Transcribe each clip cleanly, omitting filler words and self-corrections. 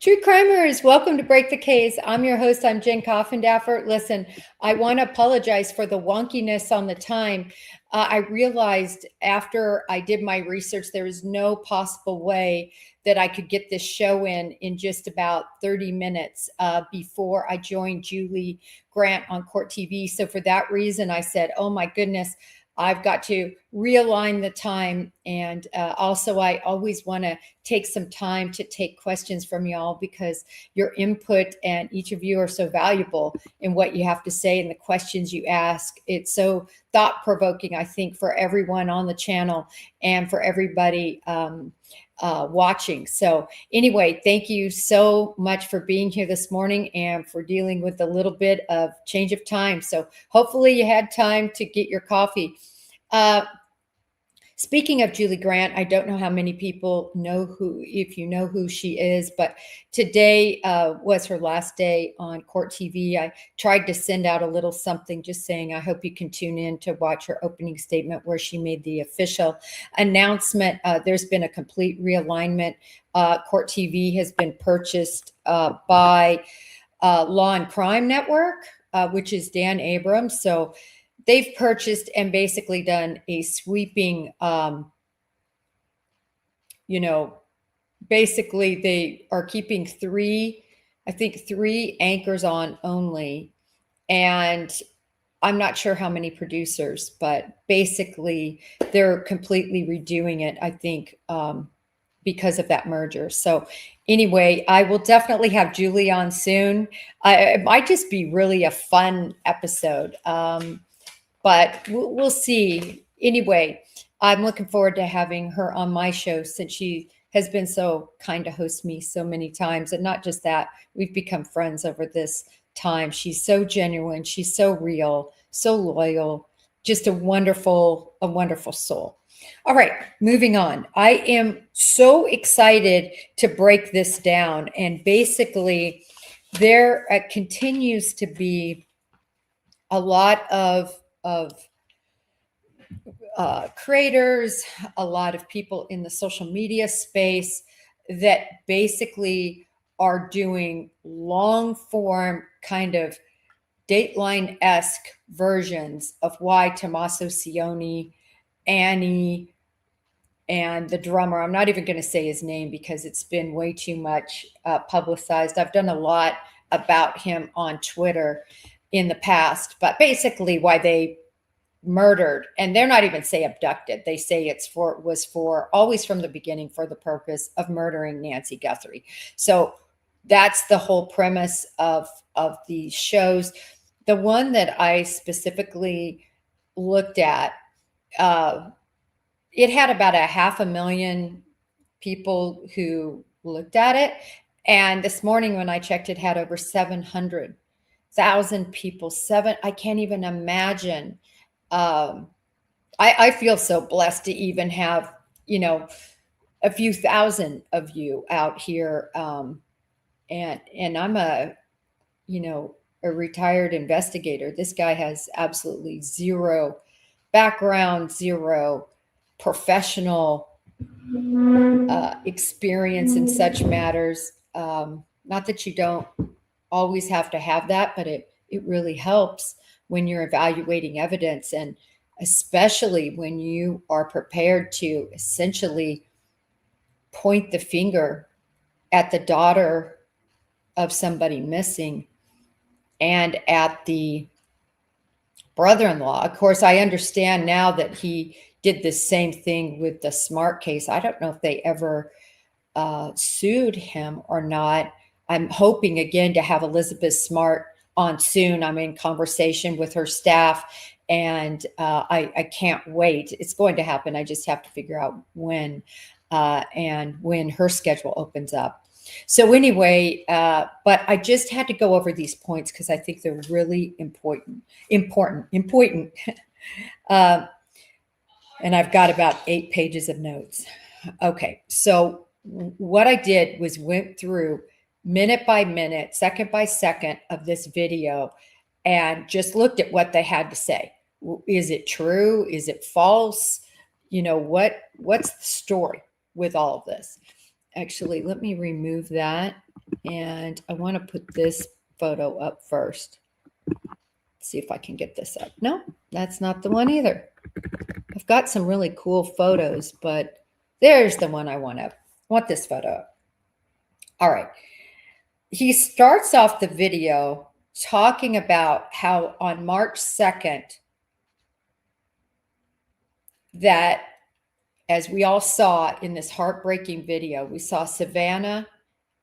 True crimers, welcome to Break the Case. I'm your host. I'm Jen Coffindaffer. Listen, I want to apologize for the wonkiness on the time. I realized after I did my research, there was no possible way that I could get this show in just about 30 minutes before I joined Julie Grant on Court TV. So for that reason, I said, oh my goodness, I've got to realign the time. And also, I always want to take some time to take questions from y'all because your input and each of you are so valuable in what you have to say and the questions you ask. It's so thought-provoking, I think, for everyone on the channel and for everybody watching. So anyway, thank you so much for being here this morning and for dealing with a little bit of change of time. So hopefully you had time to get your coffee. Speaking of Julie Grant, I don't know how many people know if you know who she is, but today was her last day on Court TV. I tried to send out a little something just saying, I hope you can tune in to watch her opening statement where she made the official announcement. There's been a complete realignment. Court TV has been purchased by Law and Crime Network, which is Dan Abrams. So they've purchased and basically done a sweeping, basically they are keeping three anchors on only. And I'm not sure how many producers, but basically they're completely redoing it, I think, because of that merger. So anyway, I will definitely have Julie on soon. It might just be really a fun episode. But we'll see. Anyway, I'm looking forward to having her on my show since she has been so kind to host me so many times. And not just that, we've become friends over this time. She's so genuine. She's so real, so loyal, just a wonderful soul. All right, moving on. I am so excited to break this down. And basically, there continues to be a lot of creators, a lot of people in the social media space that basically are doing long form kind of Dateline-esque versions of why Tommaso Cioni, Annie, and the drummer, I'm not even going to say his name because it's been way too much publicized. I've done a lot about him on Twitter in the past, but basically why they murdered, and they're not even say abducted. They say was for always from the beginning for the purpose of murdering Nancy Guthrie. So that's the whole premise of these shows. The one that I specifically looked at, it had about 500,000 people who looked at it. And this morning when I checked, it had over 700,000 people. I can't even imagine. I feel so blessed to even have, a few thousand of you out here. And I'm a retired investigator. This guy has absolutely zero background, zero professional experience in such matters. Not that you don't always have to have that, but it really helps when you're evaluating evidence, and especially when you are prepared to essentially point the finger at the daughter of somebody missing and at the brother-in-law. Of course, I understand now that he did the same thing with the Smart case. I don't know if they ever sued him or not. I'm hoping again to have Elizabeth Smart on soon. I'm in conversation with her staff, and I can't wait. It's going to happen. I just have to figure out when and when her schedule opens up. So anyway, but I just had to go over these points because I think they're really important. And I've got about 8 pages of notes. Okay, so what I did was went through minute by minute, second by second of this video and just looked at what they had to say. Is it true? Is it false? What's the story with all of this? Actually, let me remove that. And I want to put this photo up first. See if I can get this up. No, that's not the one either. I've got some really cool photos, but there's the one I want up. I want this photo up. All right. He starts off the video talking about how on March 2nd, that as we all saw in this heartbreaking video, we saw Savannah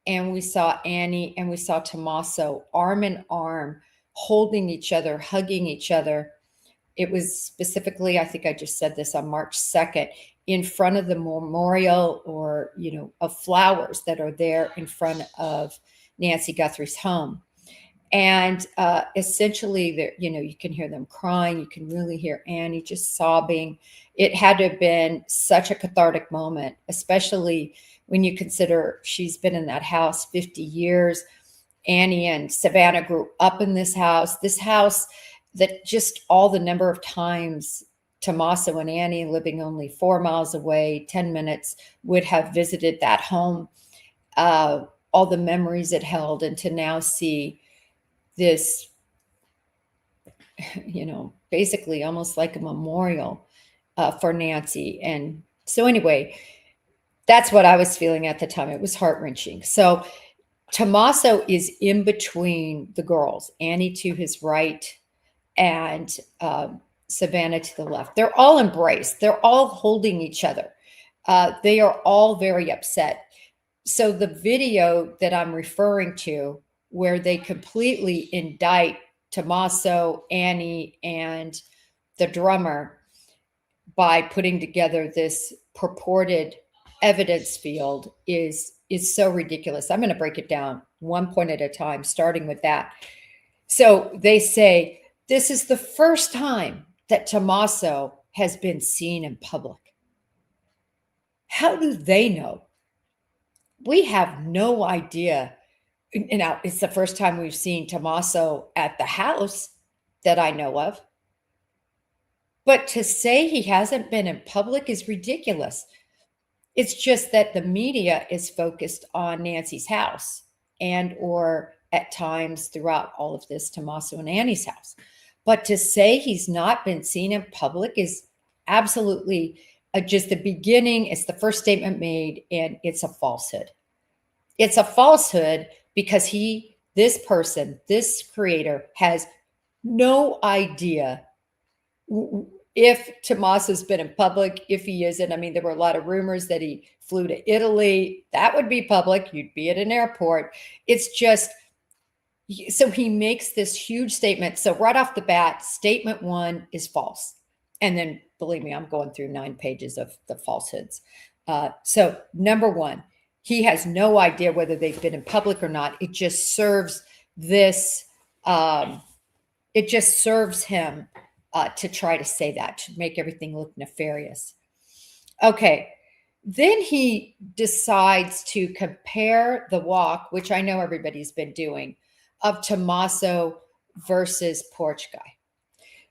and we saw Annie and we saw Tommaso arm in arm, holding each other, hugging each other. It was specifically, I think I just said this, on March 2nd, in front of the memorial or, of flowers that are there in front of Nancy Guthrie's home. And essentially, you can hear them crying. You can really hear Annie just sobbing. It had to have been such a cathartic moment, especially when you consider she's been in that house 50 years. Annie and Savannah grew up in this house that just all the number of times Tommaso and Annie, living only 4 miles away, 10 minutes, would have visited that home, all the memories it held, and to now see this, basically almost like a memorial for Nancy. And so anyway, that's what I was feeling at the time. It was heart-wrenching. So Tommaso is in between the girls, Annie to his right and Savannah to the left. They're all embraced. They're all holding each other. They are all very upset. So the video that I'm referring to, where they completely indict Tommaso, Annie, and the drummer by putting together this purported evidence field, is so ridiculous. I'm going to break it down one point at a time, starting with that. So they say, this is the first time that Tommaso has been seen in public. How do they know? We have no idea. Now, it's the first time we've seen Tommaso at the house that I know of. But to say he hasn't been in public is ridiculous. It's just that the media is focused on Nancy's house and or at times throughout all of this, Tommaso and Annie's house. But to say he's not been seen in public is absolutely just the beginning. It's the first statement made, and it's a falsehood. It's a falsehood because this person, this creator, has no idea if Tommaso's been in public, if he isn't. I mean, there were a lot of rumors that he flew to Italy. That would be public. You'd be at an airport. It's just, so he makes this huge statement. So right off the bat, statement one is false. And then, believe me, I'm going through 9 pages of the falsehoods. So number one, he has no idea whether they've been in public or not. It just serves this, it just serves him to try to say that, to make everything look nefarious. Okay. Then he decides to compare the walk, which I know everybody's been doing, of Tommaso versus Porch Guy.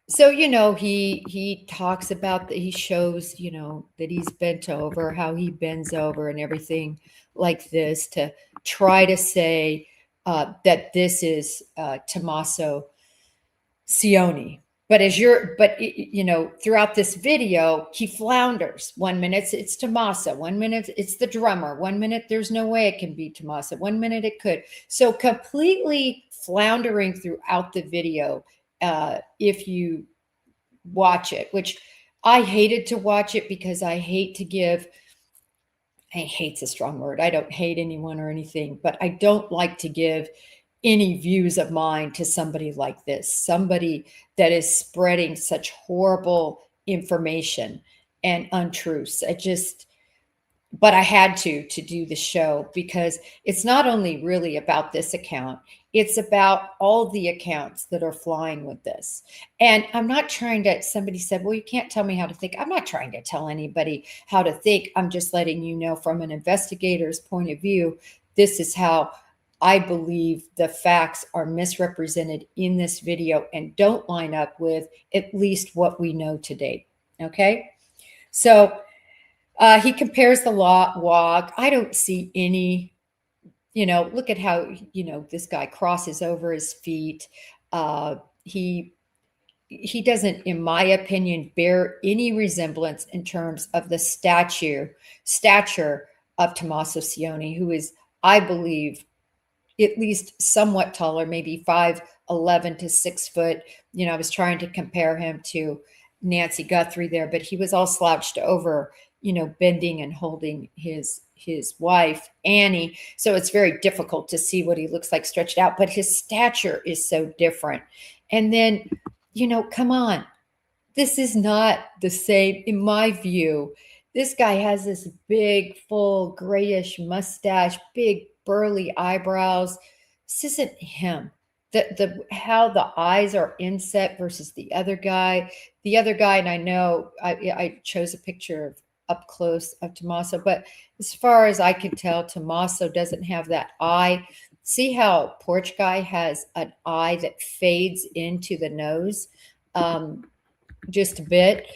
So, he talks about that. He shows, that he's bent over, how he bends over and everything like this to try to say that this is Tommaso Cioni. But throughout this video, he flounders. 1 minute it's Tommaso, 1 minute it's the drummer, 1 minute there's no way it can be Tommaso, 1 minute it could. So completely floundering throughout the video. If you watch it, which I hated to watch it because I hate's a strong word. I don't hate anyone or anything, but I don't like to give any views of mine to somebody like this, somebody that is spreading such horrible information and untruths. But I had to do the show because it's not only really about this account, it's about all the accounts that are flying with this. And I'm not trying to, somebody said, well, you can't tell me how to think. I'm not trying to tell anybody how to think. I'm just letting you know from an investigator's point of view, this is how I believe the facts are misrepresented in this video and don't line up with at least what we know to date. Okay. So he compares the walk. I don't see any, look at how, this guy crosses over his feet. He doesn't, in my opinion, bear any resemblance in terms of the stature of Tommaso Cioni, who is, I believe, at least somewhat taller, maybe 5'11" to 6 foot. I was trying to compare him to Nancy Guthrie there, but he was all slouched over, bending and holding his wife, Annie. So it's very difficult to see what he looks like stretched out, but his stature is so different. And then, come on, this is not the same, in my view. This guy has this big, full, grayish mustache, big, burly eyebrows. This isn't him. How the eyes are inset versus the other guy. The other guy, and I know I chose a picture of up close of Tommaso, but as far as I can tell, Tommaso doesn't have that eye. See how Porch Guy has an eye that fades into the nose just a bit?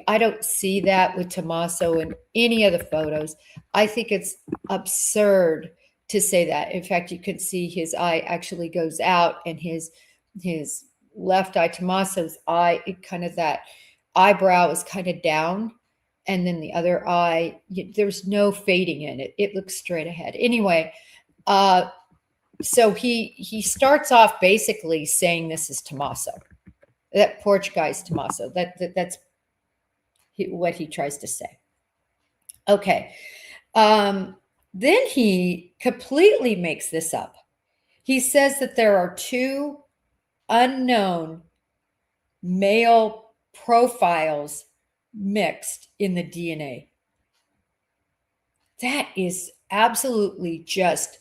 I don't see that with Tommaso in any of the photos. I think it's absurd to say that. In fact, you can see his eye actually goes out, and his left eye, Tommaso's eye, that eyebrow is kind of down, and then the other eye, there's no fading in it. It looks straight ahead. Anyway, so he starts off basically saying this is Tommaso, that Porch Guy's Tommaso. That's what he tries to say. Okay. Then he completely makes this up. He says that there are two unknown male profiles mixed in the DNA. That is absolutely just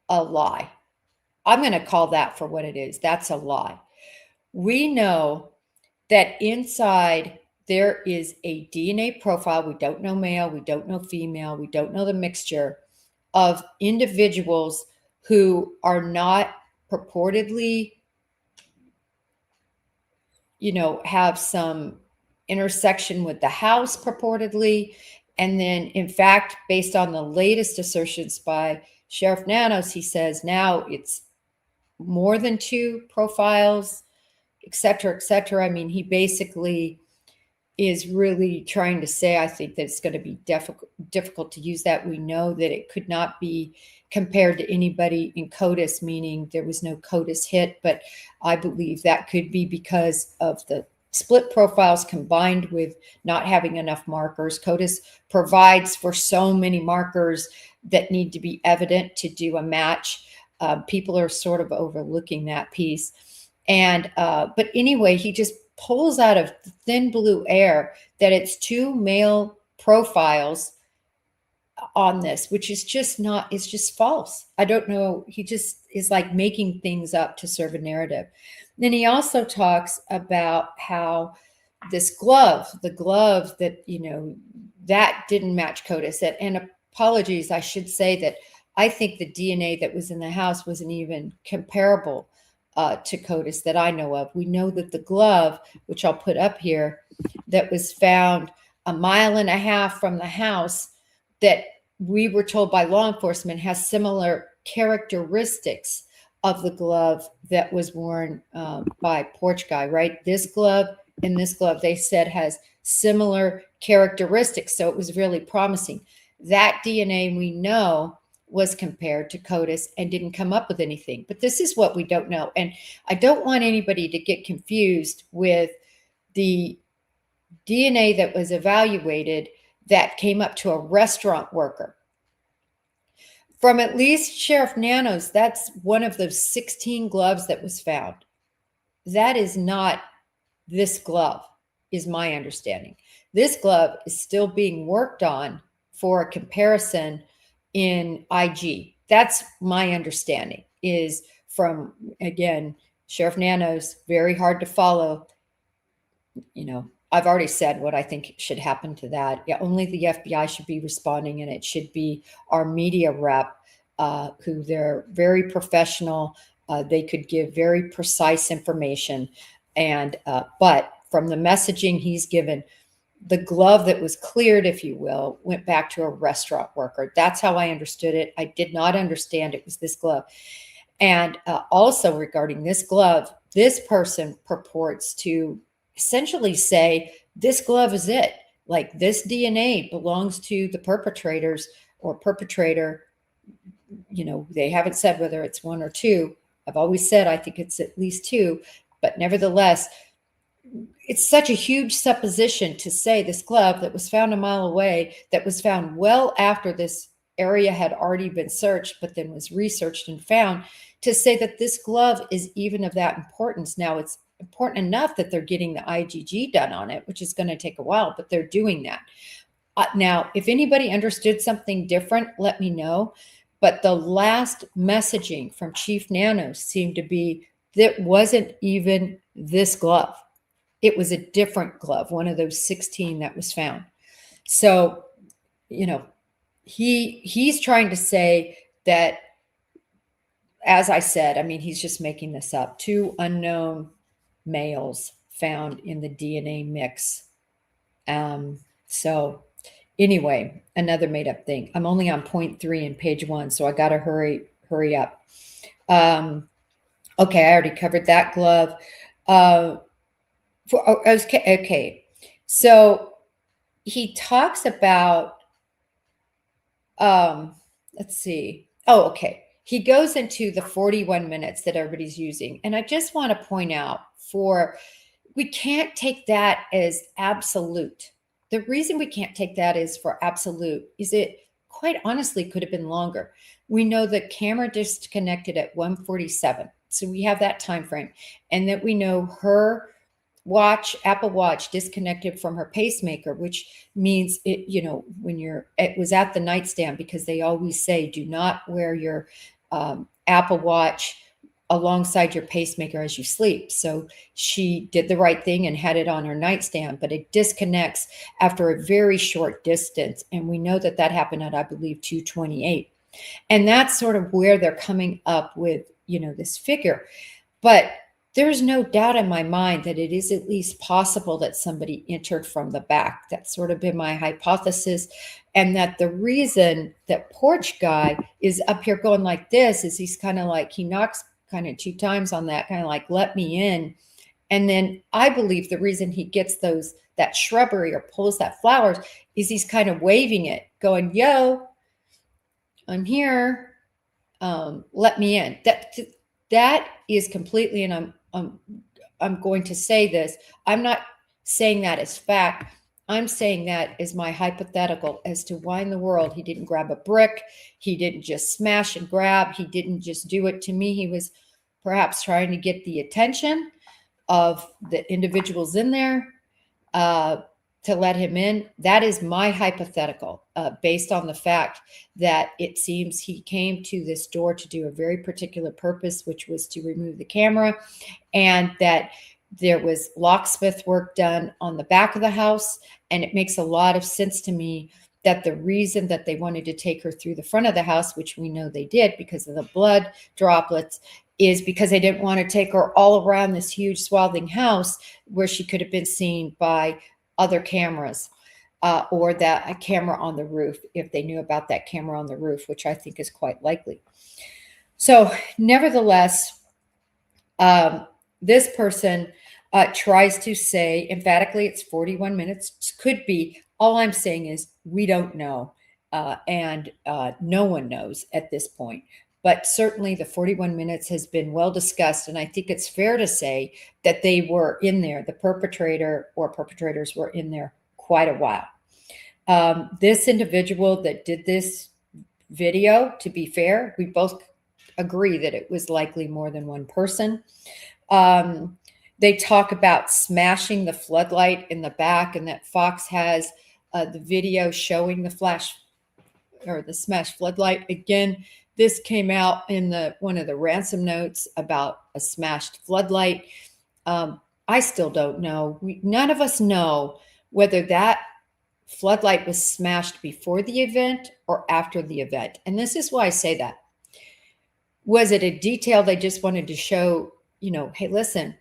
a lie. I'm going to call that for what it is. That's a lie. We know that inside there is a DNA profile. We don't know male, we don't know female, we don't know the mixture of individuals who are not purportedly, have some intersection with the house purportedly. And then, in fact, based on the latest assertions by Sheriff Nanos, he says now it's more than two profiles, et cetera, et cetera. I mean, he basically is really trying to say, I think, that it's going to be difficult to use that. We know that it could not be compared to anybody in CoDIS, meaning there was no CoDIS hit, but I believe that could be because of the split profiles combined with not having enough markers. CoDIS provides for so many markers that need to be evident to do a match. People are sort of overlooking that piece. And but anyway, he just pulls out of thin blue air that it's two male profiles on this, which is just not, it's just false. I don't know. He just is like making things up to serve a narrative. Then he also talks about how this glove, the glove that, that didn't match CoDIS. And apologies, I should say that I think the DNA that was in the house wasn't even comparable to CoDIS that I know of. We know that the glove, which I'll put up here, that was found 1.5 miles from the house, that we were told by law enforcement has similar characteristics of the glove that was worn by Porch Guy, right? This glove and this glove, they said, has similar characteristics. So it was really promising. That DNA, we know, was compared to CoDIS and didn't come up with anything. But this is what we don't know. And I don't want anybody to get confused with the DNA that was evaluated that came up to a restaurant worker. From at least Sheriff Nanos, that's one of those 16 gloves that was found. That is not this glove, is my understanding. This glove is still being worked on for a comparison in IG. That's my understanding, is from, again, Sheriff Nanos, very hard to follow. I've already said what I think should happen to that. Yeah, only the FBI should be responding, and it should be our media rep, who they're very professional. They could give very precise information. And but from the messaging he's given, the glove that was cleared, if you will, went back to a restaurant worker. That's how I understood it. I did not understand it was this glove. And also regarding this glove, this person purports to essentially say, this glove is it. Like, this DNA belongs to the perpetrators or perpetrator. You know, they haven't said whether it's one or two. I've always said I think it's at least two, but nevertheless, it's such a huge supposition to say this glove that was found a mile away, that was found well after this area had already been searched, but then was researched and found, to say that this glove is even of that importance. Now, it's important enough that they're getting the IgG done on it, which is going to take a while, but they're doing that. Now, if anybody understood something different, let me know. But the last messaging from Chief Nano seemed to be that wasn't even this glove. It was a different glove, one of those 16 that was found. So, you know, he's trying to say that, as I said, I mean, he's just making this up. 2 unknown males found in the DNA mix. So anyway, another made up thing. I'm only on point 3 in page 1, so I got to hurry up. Okay, I already covered that glove. Okay, so he talks about, let's see. Oh, okay. He goes into the 41 minutes that everybody's using. And I just want to point out, we can't take that as absolute. The reason we can't take that as for absolute is it quite honestly could have been longer. We know the camera disconnected at 1:47. So we have that time frame. And that we know her Apple Watch disconnected from her pacemaker, which means it, you know, it was at the nightstand, because they always say, do not wear your Apple Watch alongside your pacemaker as you sleep. So she did the right thing and had it on her nightstand, but it disconnects after a very short distance. And we know that that happened at, I believe, 2:28. And that's sort of where they're coming up with, you know, this figure. But there's no doubt in my mind that it is at least possible that somebody entered from the back. That's sort of been my hypothesis. And that the reason that porch guy is up here going like this is he's kind of like, he knocks kind of 2 times on that, kind of like, let me in. And then I believe the reason he gets that shrubbery or pulls that flowers is he's kind of waving it, going, yo, I'm here. Let me in. That is completely, and I'm going to say this, I'm not saying that as fact. I'm saying that as my hypothetical as to why in the world he didn't grab a brick. He didn't just smash and grab. He didn't just do it. To me, he was perhaps trying to get the attention of the individuals in there to let him in. That is my hypothetical, based on the fact that it seems he came to this door to do a very particular purpose, which was to remove the camera, and that there was locksmith work done on the back of the house. And it makes a lot of sense to me that the reason that they wanted to take her through the front of the house, which we know they did because of the blood droplets, is because they didn't want to take her all around this huge swathing house where she could have been seen by other cameras, or a camera on the roof, if they knew about that camera on the roof, which I think is quite likely. So nevertheless, this person tries to say emphatically it's 41 minutes. Could be. All I'm saying is we don't know, and no one knows at this point. But certainly the 41 minutes has been well discussed, and I think it's fair to say that they were in there, the perpetrator or perpetrators were in there quite a while. This individual that did this video, to be fair, we both agree that it was likely more than one person. They talk about smashing the floodlight in the back, and that Fox has the video showing the flash or the smashed floodlight. Again, this came out in one of the ransom notes about a smashed floodlight. I still don't know. None of us know whether that floodlight was smashed before the event or after the event. And this is why I say that. Was it a detail they just wanted to show, you know, hey, listen,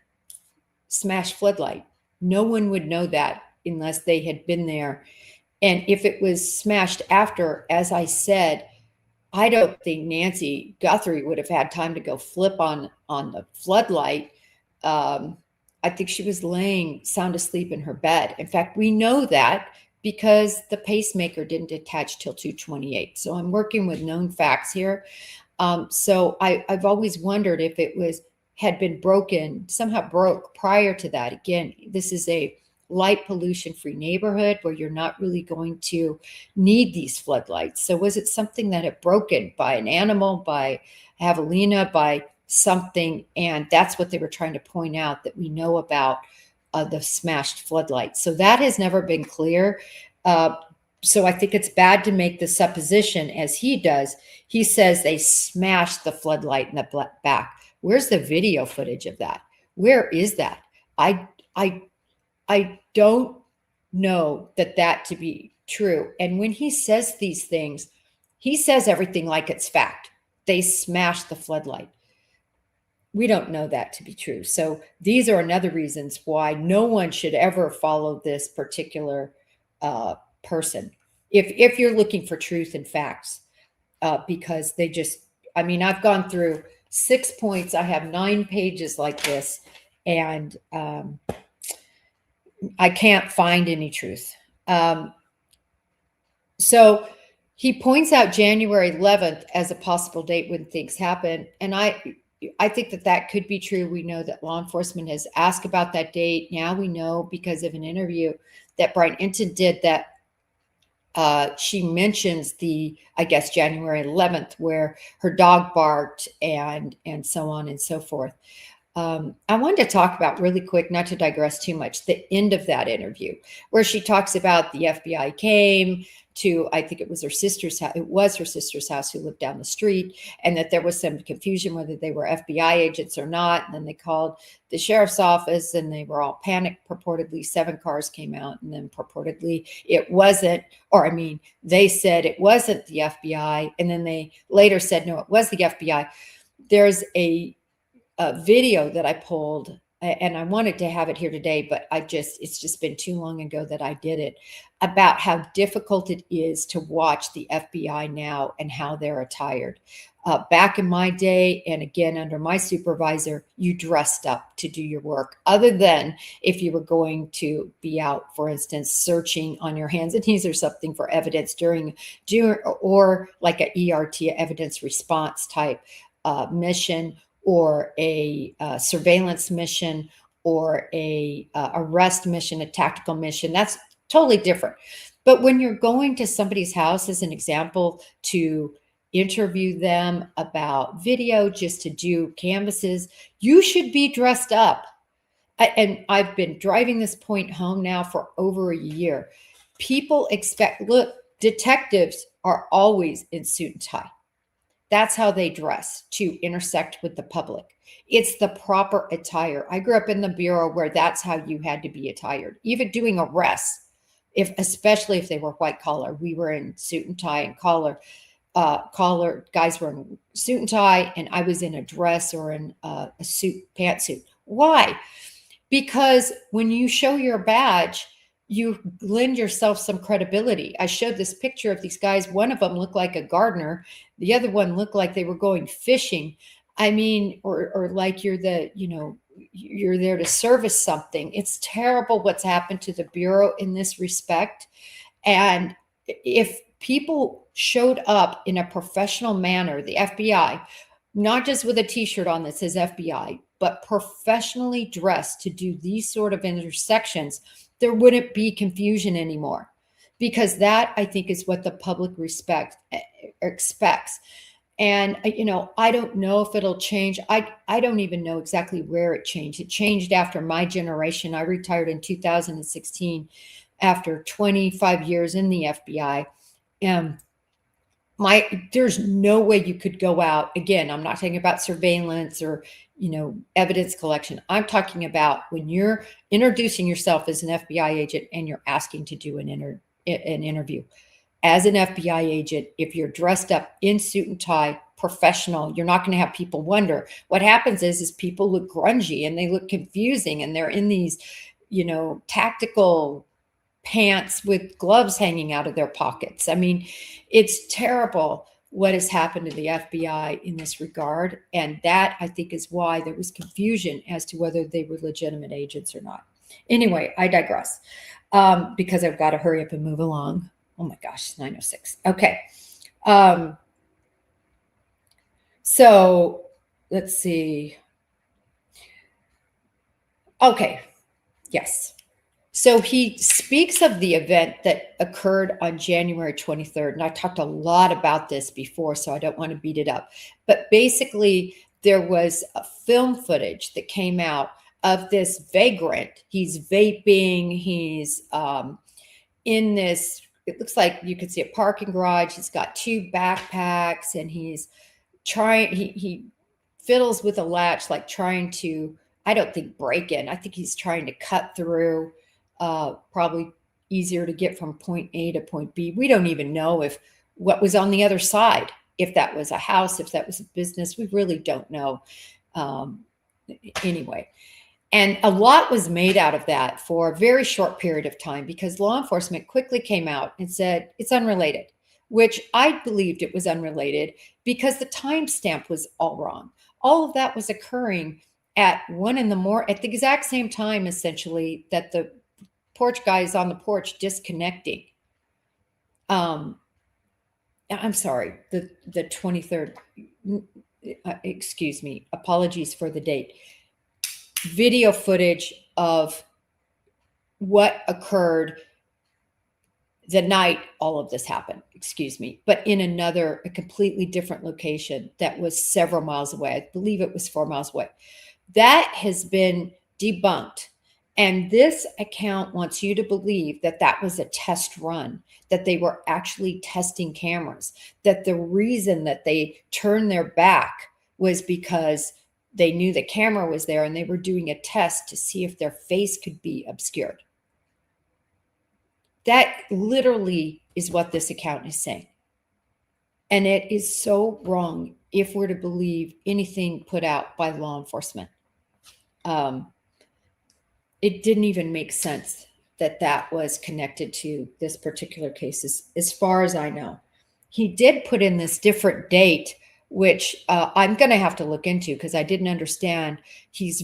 smashed floodlight? No one would know that unless they had been there. And if it was smashed after, as I said, I don't think Nancy Guthrie would have had time to go flip on the floodlight. I think she was laying sound asleep in her bed. In fact, we know that because the pacemaker didn't attach till 2:28. So I'm working with known facts here. So I've always wondered if it had been somehow broke prior to that. Again, this is a light pollution free neighborhood where you're not really going to need these floodlights. So was it something that had broken by an animal, by javelina, by something? And that's what they were trying to point out, that we know about the smashed floodlights. So that has never been clear. So I think it's bad to make the supposition as he does. He says they smashed the floodlight in the back. Where's the video footage of that? Where is that? I don't know that to be true. And when he says these things, he says everything like it's fact. They smashed the floodlight. We don't know that to be true. So these are another reasons why no one should ever follow this particular person if you're looking for truth and facts, because they just, I mean, I've gone through 6 points. I have 9 pages like this, and I can't find any truth. So he points out January 11th as a possible date when things happen. And I think that could be true. We know that law enforcement has asked about that date. Now we know because of an interview that Brian Enton did that she mentions I guess, January 11th, where her dog barked and so on and so forth. I wanted to talk about really quick, not to digress too much, the end of that interview where she talks about the FBI came to, I think it was her sister's house. It was her sister's house who lived down the street, and that there was some confusion whether they were FBI agents or not. And then they called the sheriff's office and they were all panicked. Purportedly 7 cars came out, and then purportedly it wasn't, they said it wasn't the FBI. And then they later said, no, it was the FBI. There's a video that I pulled, and I wanted to have it here today, but it's just been too long ago that I did it, about how difficult it is to watch the FBI now and how they're attired. Back in my day, and again, under my supervisor, you dressed up to do your work, other than if you were going to be out, for instance, searching on your hands and knees or something for evidence during or like a ERT, evidence response type mission, or a surveillance mission, or a arrest mission, a tactical mission. That's totally different. But when you're going to somebody's house, as an example, to interview them about video, just to do canvases, you should be dressed up. And I've been driving this point home now for over a year. People expect, look, detectives are always in suit and tie. That's how they dress to intersect with the public. It's the proper attire. I grew up in the bureau where that's how you had to be attired. Even doing arrests, especially if they were white collar, we were in suit and tie and collar. Guys were in suit and tie, and I was in a dress or in a suit, pantsuit. Why? Because when you show your badge, you lend yourself some credibility. I showed this picture of these guys. One of them looked like a gardener. The other one looked like they were going fishing. I mean, or like you're there to service something. It's terrible what's happened to the Bureau in this respect. And if people showed up in a professional manner, the FBI, not just with a t-shirt on that says FBI, but professionally dressed to do these sort of intersections, there wouldn't be confusion anymore, because that, I think, is what the public expects. And, I don't know if it'll change. I don't even know exactly where it changed. It changed after my generation. I retired in 2016 after 25 years in the FBI. There's no way you could go out. Again, I'm not talking about surveillance or, evidence collection. I'm talking about when you're introducing yourself as an FBI agent and you're asking to do an interview. As an FBI agent, if you're dressed up in suit and tie, professional, you're not going to have people wonder. What happens is people look grungy and they look confusing, and they're in these, tactical pants with gloves hanging out of their pockets. I mean, it's terrible what has happened to the FBI in this regard. And that, I think, is why there was confusion as to whether they were legitimate agents or not. Anyway, I digress, because I've got to hurry up and move along. Oh my gosh, it's 9:06. Okay. So let's see. Okay. Yes. So he speaks of the event that occurred on January 23rd. And I talked a lot about this before, so I don't want to beat it up. But basically, there was a film footage that came out of this vagrant. He's vaping. He's in this, it looks like you could see a parking garage. He's got 2 backpacks, and he's trying, he fiddles with a latch, like trying to, I don't think break in. I think he's trying to cut through. Probably easier to get from point A to point B. We don't even know if what was on the other side, if that was a house, if that was a business. We really don't know. Anyway, and a lot was made out of that for a very short period of time, because law enforcement quickly came out and said it's unrelated, which I believed it was unrelated because the timestamp was all wrong. All of that was occurring at 1 a.m, at the exact same time, essentially, that the porch guy is on the porch disconnecting. I'm sorry, the 23rd, excuse me, apologies for the date. Video footage of what occurred the night all of this happened, excuse me, but in a completely different location that was several miles away. I believe it was 4 miles away. That has been debunked. And this account wants you to believe that that was a test run, that they were actually testing cameras, that the reason that they turned their back was because they knew the camera was there and they were doing a test to see if their face could be obscured. That literally is what this account is saying. And it is so wrong if we're to believe anything put out by law enforcement. It didn't even make sense that that was connected to this particular case, as far as I know. He did put in this different date, which I'm going to have to look into because I didn't understand. He's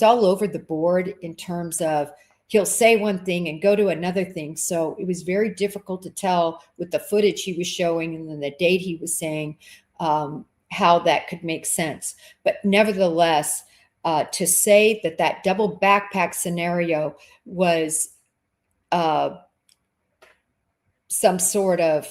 all over the board in terms of he'll say one thing and go to another thing. So it was very difficult to tell with the footage he was showing and then the date he was saying how that could make sense. But nevertheless, to say that that double backpack scenario was some sort of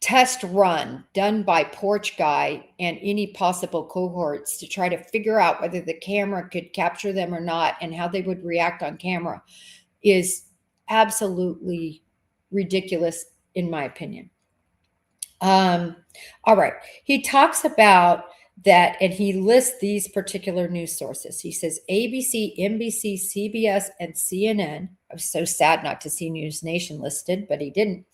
test run done by porch guy and any possible cohorts to try to figure out whether the camera could capture them or not and how they would react on camera is absolutely ridiculous, in my opinion. All right. He talks about that, and he lists these particular news sources. He says ABC, NBC, CBS, and CNN. I was so sad not to see News Nation listed, but he didn't.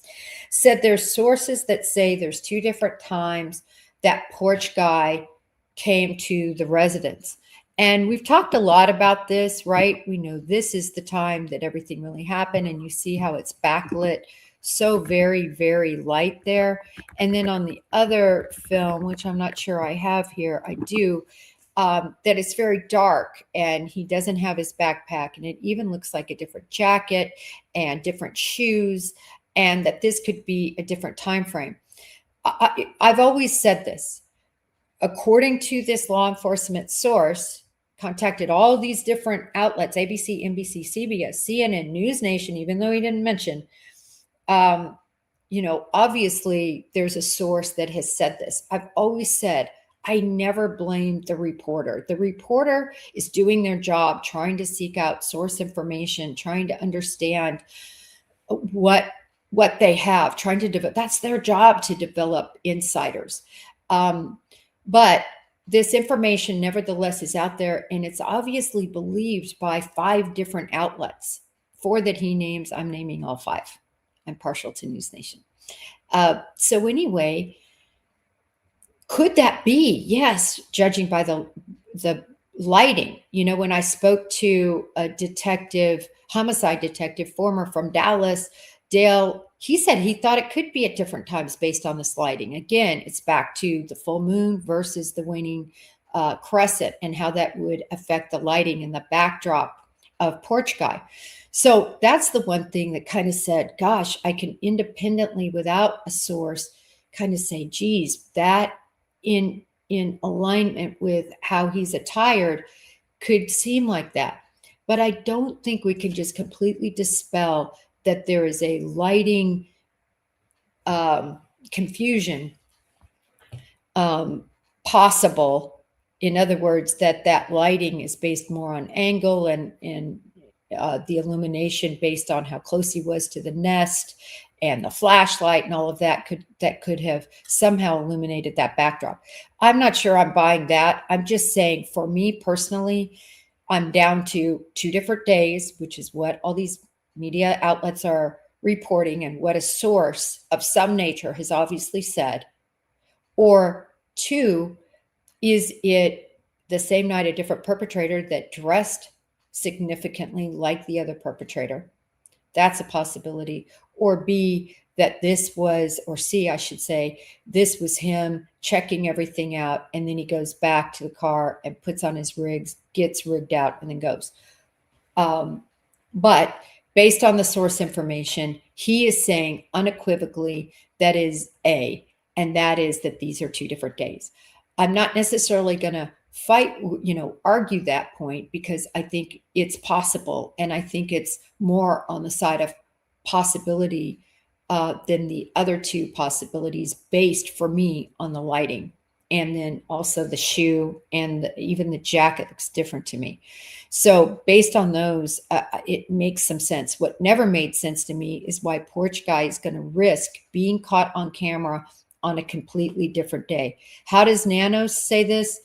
Said there's sources that say there's 2 different times that porch guy came to the residence. And we've talked a lot about this, right? We know this is the time that everything really happened, and you see how it's backlit so very, very light there. And then on the other film, which I'm not sure I have here, I do, that it's very dark and he doesn't have his backpack, and it even looks like a different jacket and different shoes, and that this could be a different time frame. I've always said this. According to this law enforcement source, contacted all these different outlets, ABC, NBC, CBS, CNN, News Nation, even though he didn't mention, obviously there's a source that has said this. I've always said, I never blame the reporter. The reporter is doing their job, trying to seek out source information, trying to understand what they have, trying to develop. That's their job, to develop insiders. But this information nevertheless is out there, and it's obviously believed by 5 different outlets. 4 that he names, I'm naming all 5. I'm partial to News Nation. So anyway, could that be? Yes, judging by the lighting. When I spoke to a detective homicide detective, former from Dallas, Dale, he said he thought it could be at different times based on this lighting. Again, it's back to the full moon versus the waning crescent and how that would affect the lighting and the backdrop of Porch Guy. So that's the one thing that kind of said, gosh, I can independently without a source kind of say, geez, that in alignment with how he's attired could seem like that. But I don't think we can just completely dispel that there is a lighting confusion possible. In other words, that lighting is based more on angle and the illumination based on how close he was to the nest and the flashlight and all of that could have somehow illuminated that backdrop. I'm not sure I'm buying that. I'm just saying, for me personally, I'm down to 2 different days, which is what all these media outlets are reporting and what a source of some nature has obviously said. Or 2, is it the same night a different perpetrator that dressed significantly like the other perpetrator? That's a possibility. Or B, that this was, or C, I should say, this was him checking everything out, and then he goes back to the car and puts on his rigs, gets rigged out, and then goes. But based on the source information, he is saying unequivocally that is A, and that is that these are 2 different days. I'm not necessarily going to argue that point, because I think it's possible. And I think it's more on the side of possibility than the other 2 possibilities based for me on the lighting. And then also the shoe and even the jacket looks different to me. So based on those, it makes some sense. What never made sense to me is why Porch Guy is going to risk being caught on camera on a completely different day. How does Nanos say this?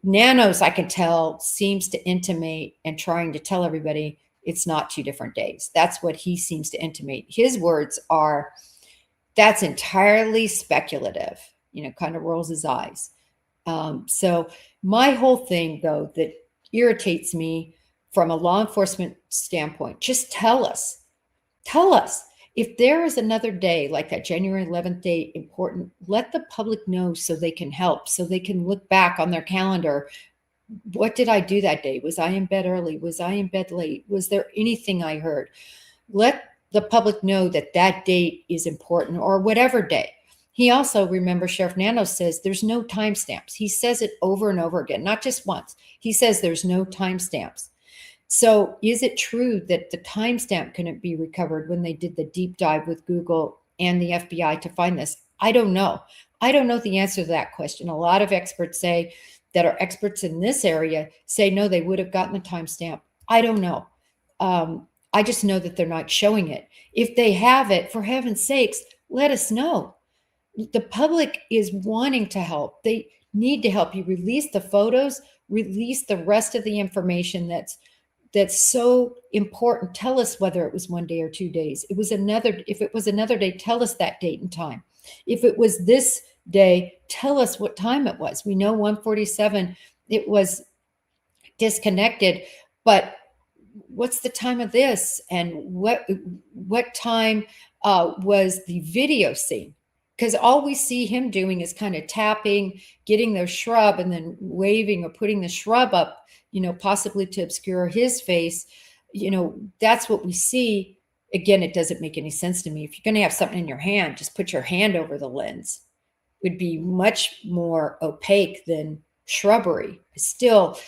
Nanos, I can tell, seems to intimate and trying to tell everybody it's not 2 different days. That's what he seems to intimate. His words are, that's entirely speculative, kind of rolls his eyes. So my whole thing, though, that irritates me from a law enforcement standpoint, just tell us. If there is another day like that January 11th date important, let the public know so they can help, so they can look back on their calendar. What did I do that day? Was I in bed early? Was I in bed late? Was there anything I heard? Let the public know that that date is important, or whatever day. He also, remember, Sheriff Nano says there's no timestamps. He says it over and over again, not just once. He says there's no timestamps. So is it true that the timestamp couldn't be recovered when they did the deep dive with Google and the FBI to find this? I don't know. I don't know the answer to that question. A lot of experts that are experts in this area say, no, they would have gotten the timestamp. I don't know. I just know that they're not showing it. If they have it, for heaven's sakes, let us know. The public is wanting to help. They need to help you. Release the photos, release the rest of the information that's so important. Tell us whether it was 1 day or 2 days. If it was another day, tell us that date and time. If it was this day, tell us what time it was. We know 1:47, it was disconnected, but what's the time of this? And what time was the video scene? Because all we see him doing is kind of tapping, getting the shrub, and then waving or putting the shrub up, possibly to obscure his face. That's what we see. Again, it doesn't make any sense to me. If you're going to have something in your hand, just put your hand over the lens. It would be much more opaque than shrubbery. Still,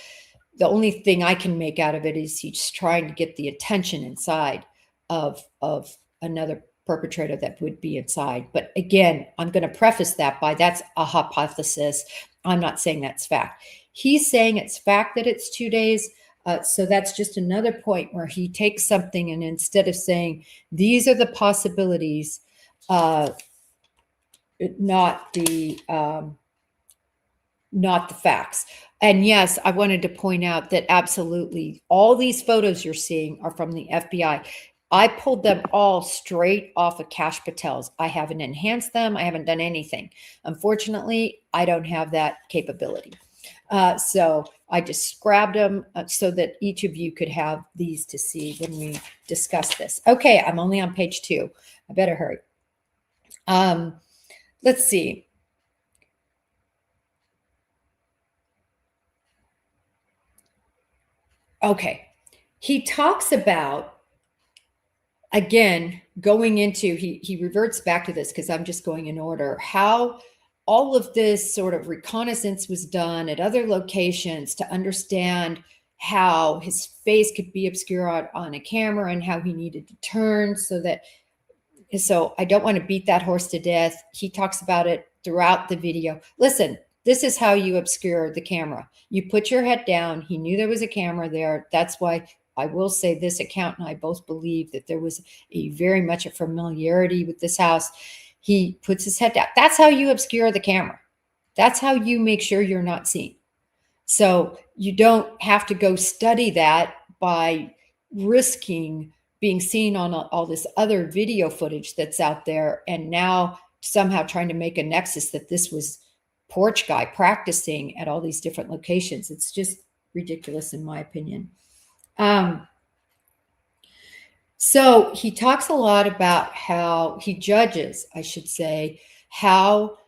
the only thing I can make out of it is he's trying to get the attention inside of another perpetrator that would be inside. But again, I'm going to preface that by that's a hypothesis. I'm not saying that's fact. He's saying it's fact that it's 2 days. So that's just another point where he takes something and instead of saying these are the possibilities, not the facts. And yes, I wanted to point out that absolutely all these photos you're seeing are from the FBI. I pulled them all straight off of Kash Patel's. I haven't enhanced them. I haven't done anything. Unfortunately, I don't have that capability. So I just grabbed them so that each of you could have these to see when we discuss this. Okay, I'm only on page 2. I better hurry. Let's see. Okay. He talks about, again, going into, he reverts back to this because I'm just going in order, how all of this sort of reconnaissance was done at other locations to understand how his face could be obscured on a camera and how he needed to turn so I don't want to beat that horse to death. He talks about it throughout the video. Listen, this is how you obscure the camera. You put your head down. He knew there was a camera there. That's why I will say this account and I both believe that there was very much a familiarity with this house. He puts his head down. That's how you obscure the camera. That's how you make sure you're not seen. So you don't have to go study that by risking being seen on all this other video footage that's out there, and now somehow trying to make a nexus that this was porch guy practicing at all these different locations. It's just ridiculous in my opinion. So he talks a lot about how he judges, I should say, how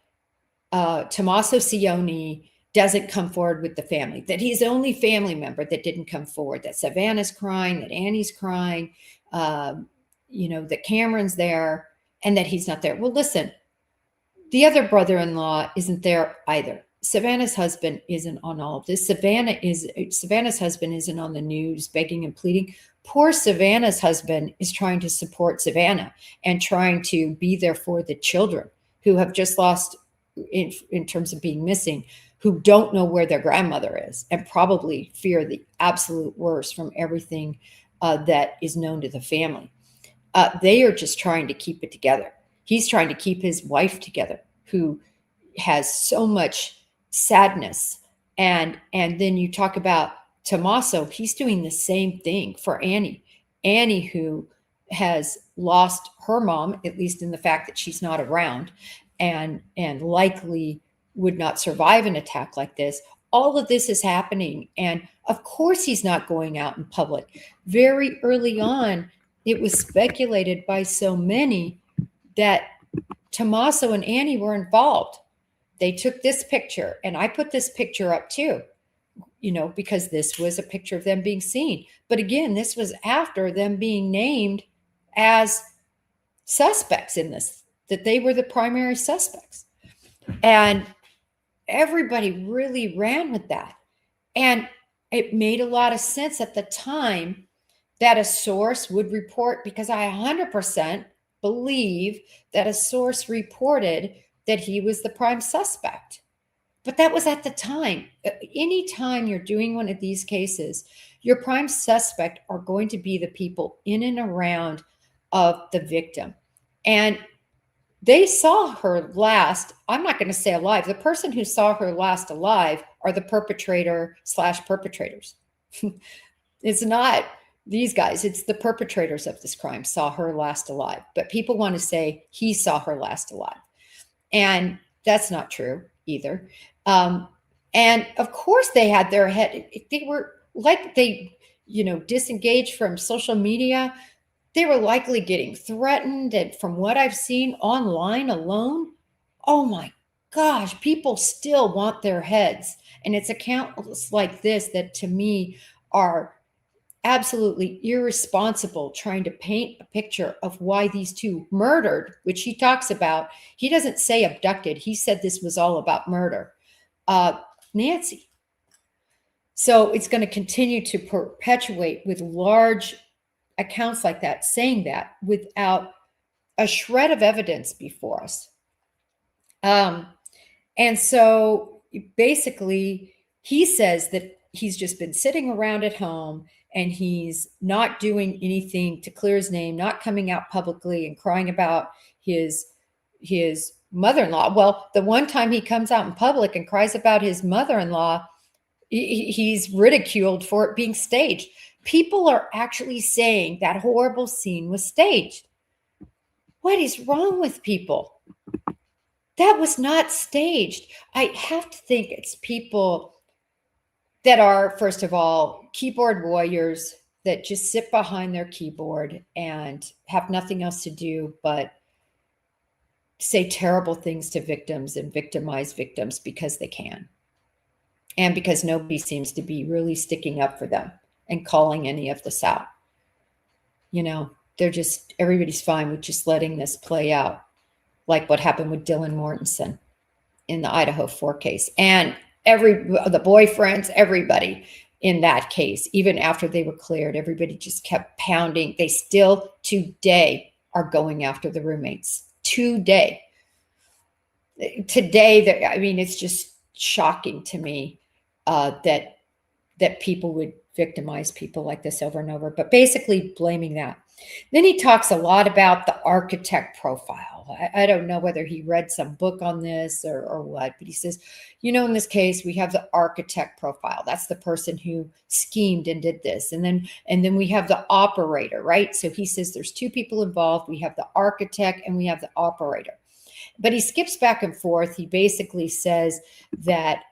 Tommaso Cioni doesn't come forward with the family, that he's the only family member that didn't come forward, that Savannah's crying, that Annie's crying, that Cameron's there, and that he's not there. Well, listen, the other brother-in-law isn't there either. Savannah's husband isn't on all of this. Savannah's husband isn't on the news begging and pleading. Poor Savannah's husband is trying to support Savannah and trying to be there for the children who have just lost in terms of being missing, who don't know where their grandmother is and probably fear the absolute worst from everything that is known to the family. They are just trying to keep it together. He's trying to keep his wife together, who has so much sadness. And then you talk about Tommaso, he's doing the same thing for Annie. Annie, who has lost her mom, at least in the fact that she's not around, and likely would not survive an attack like this. All of this is happening. And of course, he's not going out in public. Very early on, it was speculated by so many that Tommaso and Annie were involved. They took this picture, and I put this picture up too, because this was a picture of them being seen. But again, this was after them being named as suspects in this, that they were the primary suspects. And everybody really ran with that. And it made a lot of sense at the time that a source would report, because I 100% believe that a source reported that he was the prime suspect. But that was at the time. Anytime you're doing one of these cases, your prime suspect are going to be the people in and around of the victim. And they saw her last, I'm not going to say alive. The person who saw her last alive are the perpetrator/perpetrators. It's not these guys. It's the perpetrators of this crime saw her last alive. But people want to say he saw her last alive. And that's not true either. And of course they had their head. They were like disengaged from social media. They were likely getting threatened. And from what I've seen online alone, oh my gosh, people still want their heads. And it's accounts like this that to me are absolutely irresponsible, trying to paint a picture of why these two murdered, which he talks about. He doesn't say abducted. He said this was all about murder. Nancy. So it's going to continue to perpetuate with large accounts like that, saying that without a shred of evidence before us. And so basically he says that he's just been sitting around at home and he's not doing anything to clear his name, not coming out publicly and crying about his mother-in-law. Well, the one time he comes out in public and cries about his mother-in-law, he's ridiculed for it being staged. People are actually saying that horrible scene was staged. What is wrong with people? That was not staged. I have to think it's people that are, first of all, keyboard warriors that just sit behind their keyboard and have nothing else to do but say terrible things to victims and victimize victims because they can. And because nobody seems to be really sticking up for them and calling any of this out. You know, they're just, everybody's fine with just letting this play out, like what happened with Dylan Mortensen in the Idaho 4 case. And the boyfriends, everybody in that case, even after they were cleared, everybody just kept pounding. They still today are going after the roommates. Today, I mean, it's just shocking to me that people would victimize people like this over and over, but basically blaming that. Then he talks a lot about the architect profile. I don't know whether he read some book on this or what, but he says, you know, in this case, we have the architect profile. That's the person who schemed and did this. And then we have the operator, right? So he says there's two people involved. We have the architect and we have the operator. But he skips back and forth. He basically says that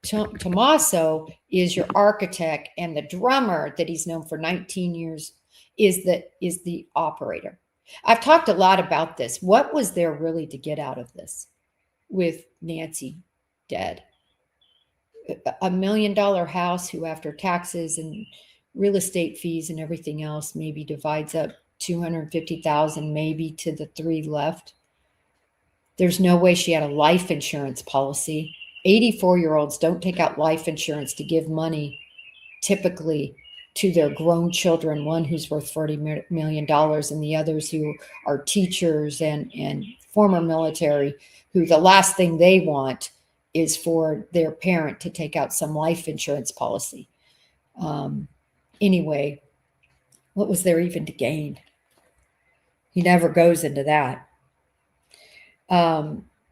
Tommaso is your architect, and the drummer that he's known for 19 years is the operator. I've talked a lot about this. What was there really to get out of this with Nancy dead? $1 million house who, after taxes and real estate fees and everything else, maybe divides up $250,000 maybe to the 3 left. There's no way she had a life insurance policy. 84-year-olds don't take out life insurance to give money typically to their grown children, one who's worth $40 million and the others who are teachers and former military, who the last thing they want is for their parent to take out some life insurance policy. Anyway, what was there even to gain? He never goes into that.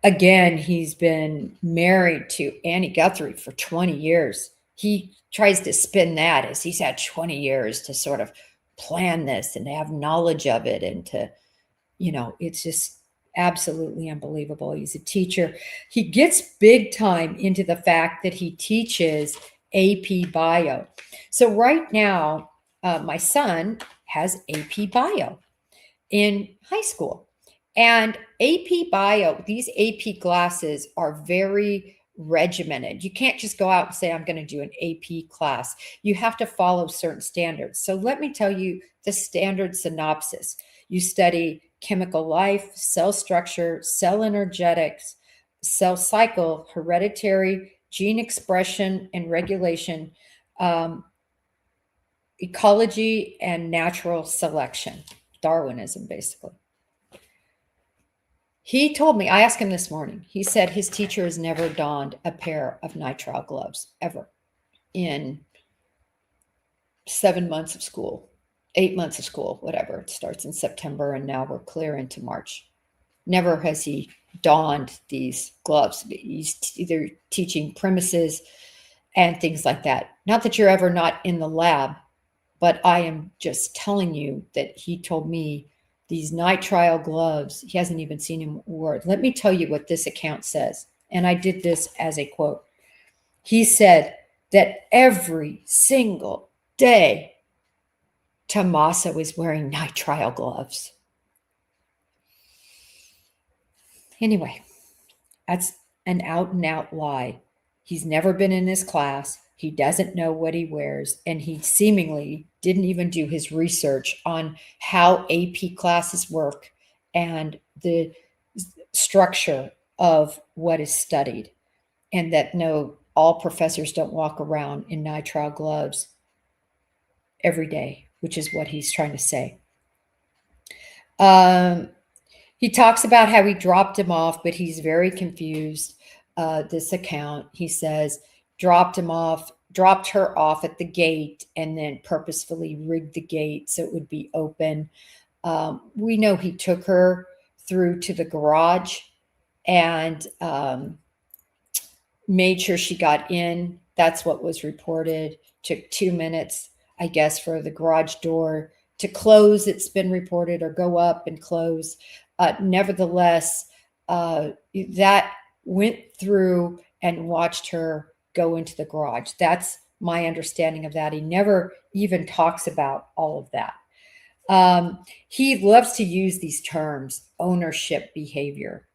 Again, he's been married to Annie Guthrie for 20 years. He tries to spin that as he's had 20 years to sort of plan this and to have knowledge of it and to, you know, it's just absolutely unbelievable. He's a teacher. He gets big time into the fact that he teaches AP Bio. So right now, my son has AP Bio in high school. And AP Bio, these AP classes are very regimented. You can't just go out and say, I'm going to do an AP class. You have to follow certain standards. So let me tell you the standard synopsis. You study chemical life, cell structure, cell energetics, cell cycle, hereditary, gene expression and regulation, ecology, and natural selection. Darwinism, basically. He told me, I asked him this morning, he said his teacher has never donned a pair of nitrile gloves ever in 7 months of school, 8 months of school, whatever. It starts in September and now we're clear into March. Never has he donned these gloves. He's either teaching premises and things like that. Not that you're ever not in the lab, but I am just telling you that he told me these nitrile gloves, he hasn't even seen him wear. Let me tell you what this account says. And I did this as a quote. He said that every single day, Tommaso is wearing nitrile gloves. Anyway, that's an out and out lie. He's never been in this class. He doesn't know what he wears, and he seemingly didn't even do his research on how AP classes work and the structure of what is studied, and that no, all professors don't walk around in nitrile gloves every day, which is what he's trying to say. He talks about how he dropped him off, but he's very confused. This account, he says, dropped her off at the gate and then purposefully rigged the gate so it would be open. We know he took her through to the garage and made sure she got in. That's what was reported. Took 2 minutes, I guess, for the garage door to close. It's been reported, or go up and close. Nevertheless, that went through and watched her go into the garage. That's my understanding of that. He never even talks about all of that. He loves to use these terms, ownership behavior.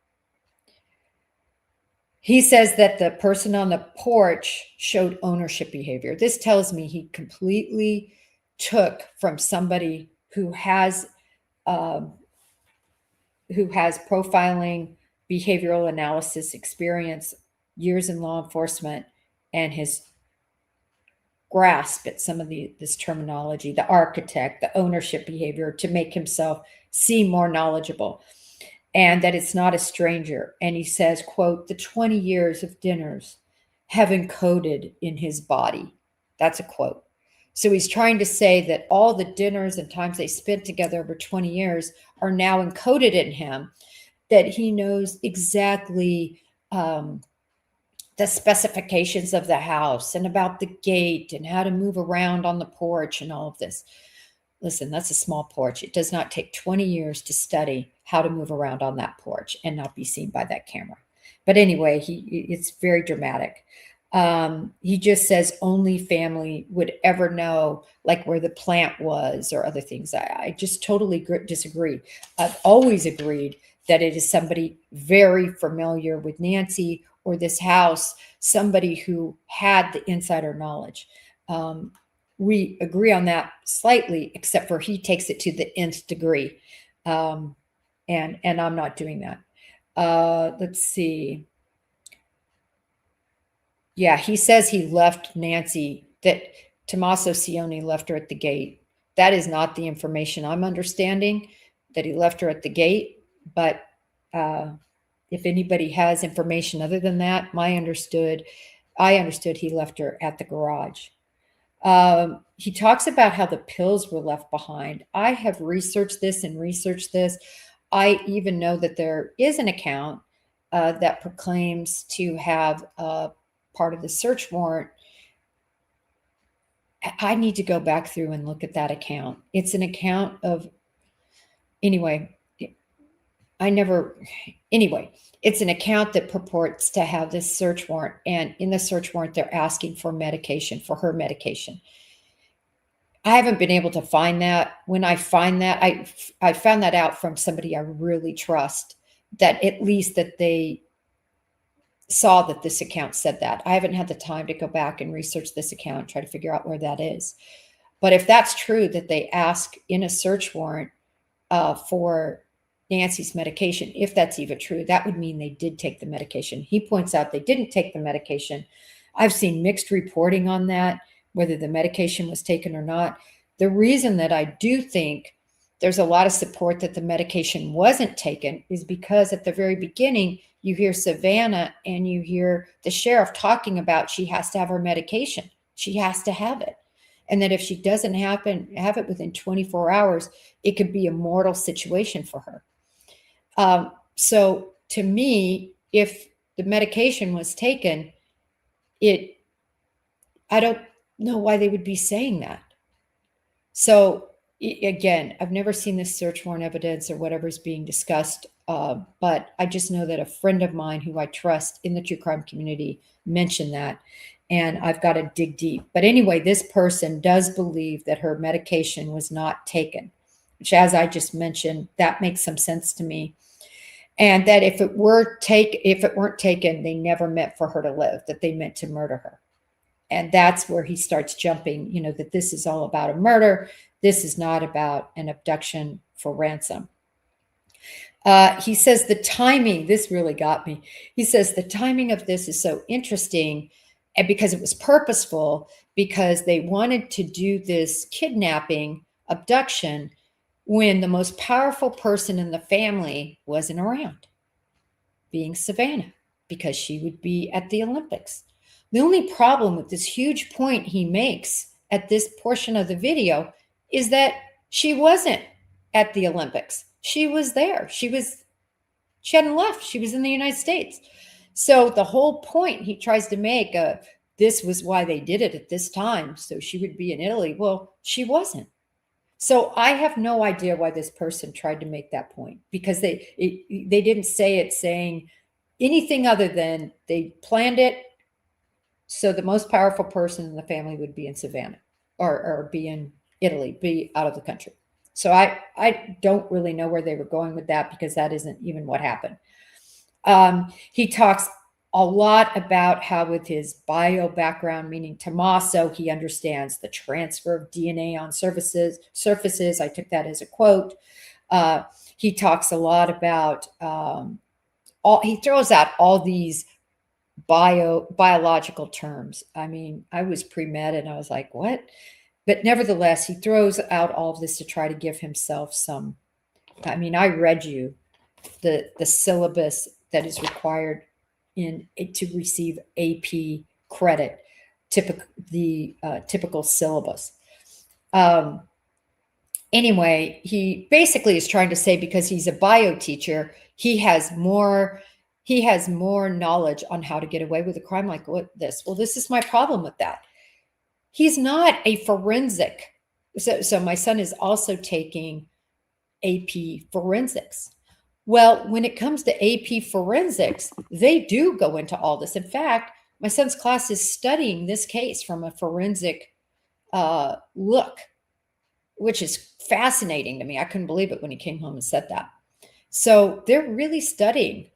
He says that the person on the porch showed ownership behavior. This tells me he completely took from somebody who has profiling, behavioral analysis experience, years in law enforcement, and his grasp at some of this terminology, the architect, the ownership behavior, to make himself seem more knowledgeable, and that it's not a stranger. And he says, quote, the 20 years of dinners have encoded in his body. That's a quote. So he's trying to say that all the dinners and times they spent together over 20 years are now encoded in him, that he knows exactly the specifications of the house and about the gate and how to move around on the porch and all of this. Listen, that's a small porch. It does not take 20 years to study how to move around on that porch and not be seen by that camera. But anyway, it's very dramatic. He just says only family would ever know, like where the plant was or other things. I just totally disagree. I've always agreed that it is somebody very familiar with Nancy or this house, somebody who had the insider knowledge. We agree on that slightly, except for he takes it to the nth degree. And I'm not doing that. Let's see. Yeah, he says he left Nancy, that Tommaso Cioni left her at the gate. That is not the information I'm understanding, that he left her at the gate. But if anybody has information other than that, I understood he left her at the garage. He talks about how the pills were left behind. I have researched this. I even know that there is an account that proclaims to have part of the search warrant. I need to go back through and look at that account. It's an account of, anyway, it's an account that purports to have this search warrant. And in the search warrant, they're asking for medication, for her medication. I haven't been able to find that. When I find that, I found that out from somebody I really trust, that at least that they saw that this account said that. I haven't had the time to go back and research this account, try to figure out where that is. But if that's true, that they ask in a search warrant for Nancy's medication, if that's even true, that would mean they did take the medication. He points out they didn't take the medication. I've seen mixed reporting on that, whether the medication was taken or not. The reason that I do think there's a lot of support that the medication wasn't taken is because at the very beginning, you hear Savannah and you hear the sheriff talking about she has to have her medication. She has to have it. And that if she doesn't have it within 24 hours, it could be a mortal situation for her. So to me, if the medication was taken, I don't know why they would be saying that. So again, I've never seen this search warrant evidence or whatever's being discussed, but I just know that a friend of mine who I trust in the true crime community mentioned that, and I've got to dig deep. But anyway, this person does believe that her medication was not taken, which, as I just mentioned, that makes some sense to me. And that if it weren't taken, they never meant for her to live, that they meant to murder her. And that's where he starts jumping, that this is all about a murder. This is not about an abduction for ransom. He says the timing, this really got me. He says the timing of this is so interesting, and because it was purposeful, because they wanted to do this kidnapping, abduction, when the most powerful person in the family wasn't around, being Savannah, because she would be at the Olympics. The only problem with this huge point he makes at this portion of the video is that she wasn't at the Olympics. She was there. She hadn't left. She was in the United States. So the whole point he tries to make, this was why they did it at this time, so she would be in Italy. Well, she wasn't. So I have no idea why this person tried to make that point, because they didn't say it saying, anything other than they planned it so the most powerful person in the family would be in Savannah or be in Italy, be out of the country. So I don't really know where they were going with that because that isn't even what happened. He talks a lot about how with his bio background, meaning Tommaso, he understands the transfer of DNA on surfaces. I took that as a quote. He talks a lot about he throws out all these biological terms. I mean, I was pre-med and I was like, what? But nevertheless, he throws out all of this to try to give himself some. I mean, I read you the syllabus that is required to receive AP credit, typical syllabus. Anyway, he basically is trying to say because he's a bio teacher, he has more knowledge on how to get away with a crime like this. Well, this is my problem with that. He's not a forensic. So my son is also taking AP forensics. Well, when it comes to AP forensics, they do go into all this. In fact, my son's class is studying this case from a forensic look, which is fascinating to me. I couldn't believe it when he came home and said that. So they're really studying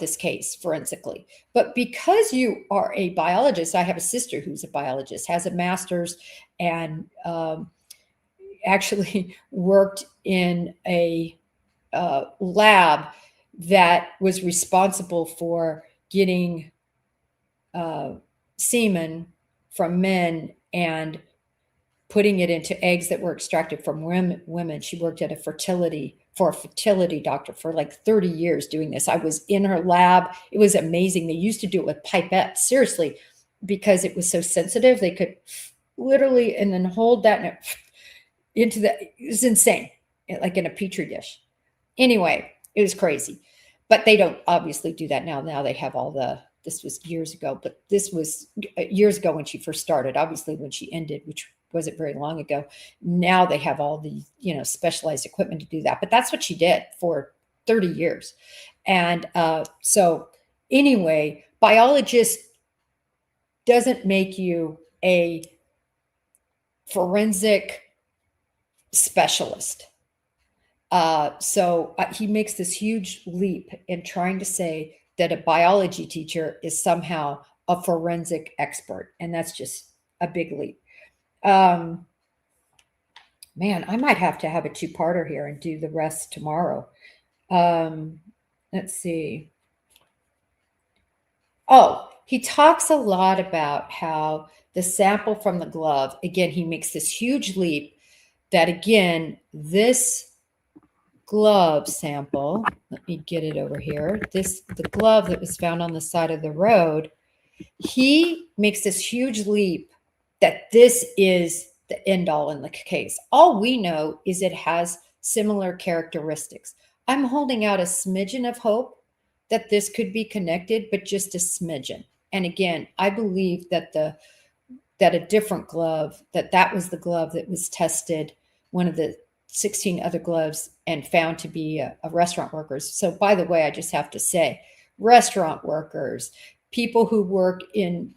this case forensically. But because you are a biologist, I have a sister who's a biologist, has a master's, and actually worked in a lab that was responsible for getting semen from men and putting it into eggs that were extracted from women. She worked at a fertility doctor for like 30 years doing this. I was in her lab. It was amazing. They used to do it with pipettes, seriously, because it was so sensitive. They could literally, and then hold that into it was insane, like in a petri dish. Anyway, it was crazy, but they don't obviously do that now. Now they have this was years ago, but this was years ago when she first started, obviously when she ended, which wasn't very long ago. Now they have all the, specialized equipment to do that, but that's what she did for 30 years. And so anyway, biologist doesn't make you a forensic specialist. So he makes this huge leap in trying to say that a biology teacher is somehow a forensic expert. And that's just a big leap. Man, I might have to have a two-parter here and do the rest tomorrow. Let's see. Oh, he talks a lot about how the sample from the glove, again, he makes this huge leap that, again, this glove sample, let me get it over here, the glove that was found on the side of the road, he makes this huge leap that this is the end all in the case. All we know is it has similar characteristics. I'm holding out a smidgen of hope that this could be connected, but just a smidgen. And again, I believe that a different glove, that was the glove that was tested, one of the 16 other gloves, and found to be a restaurant workers. So by the way, I just have to say, restaurant workers, people who work in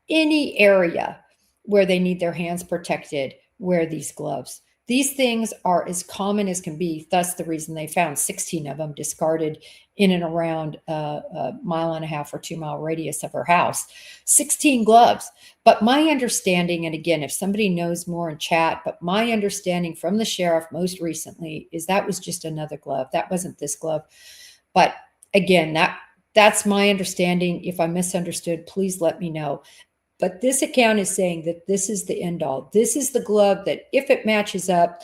any area where they need their hands protected, wear these gloves. These things are as common as can be. Thus the reason they found 16 of them discarded in and around a 1.5 or 2 mile radius of her house. 16 gloves. But my understanding, and again, if somebody knows more in chat, but my understanding from the sheriff most recently is that was just another glove. That wasn't this glove. But again, that's my understanding. If I misunderstood, please let me know. But this account is saying that this is the end all. This is the glove that, if it matches up,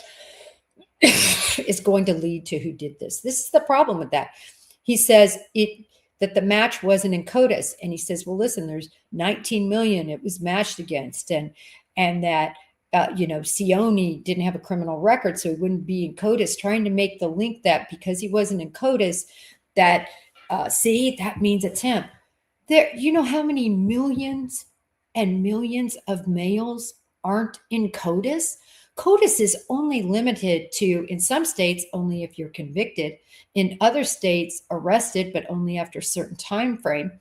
is going to lead to who did this. This is the problem with that. He says that the match wasn't in CoDIS. And he says, well, listen, there's 19 million it was matched against. And that, Sione didn't have a criminal record, so he wouldn't be in CoDIS, trying to make the link that because he wasn't in CoDIS, that, that means it's him. There, you know how many millions and millions of males aren't in CoDIS? CoDIS is only limited to, in some states, only if you're convicted. In other states, arrested, but only after a certain time frame.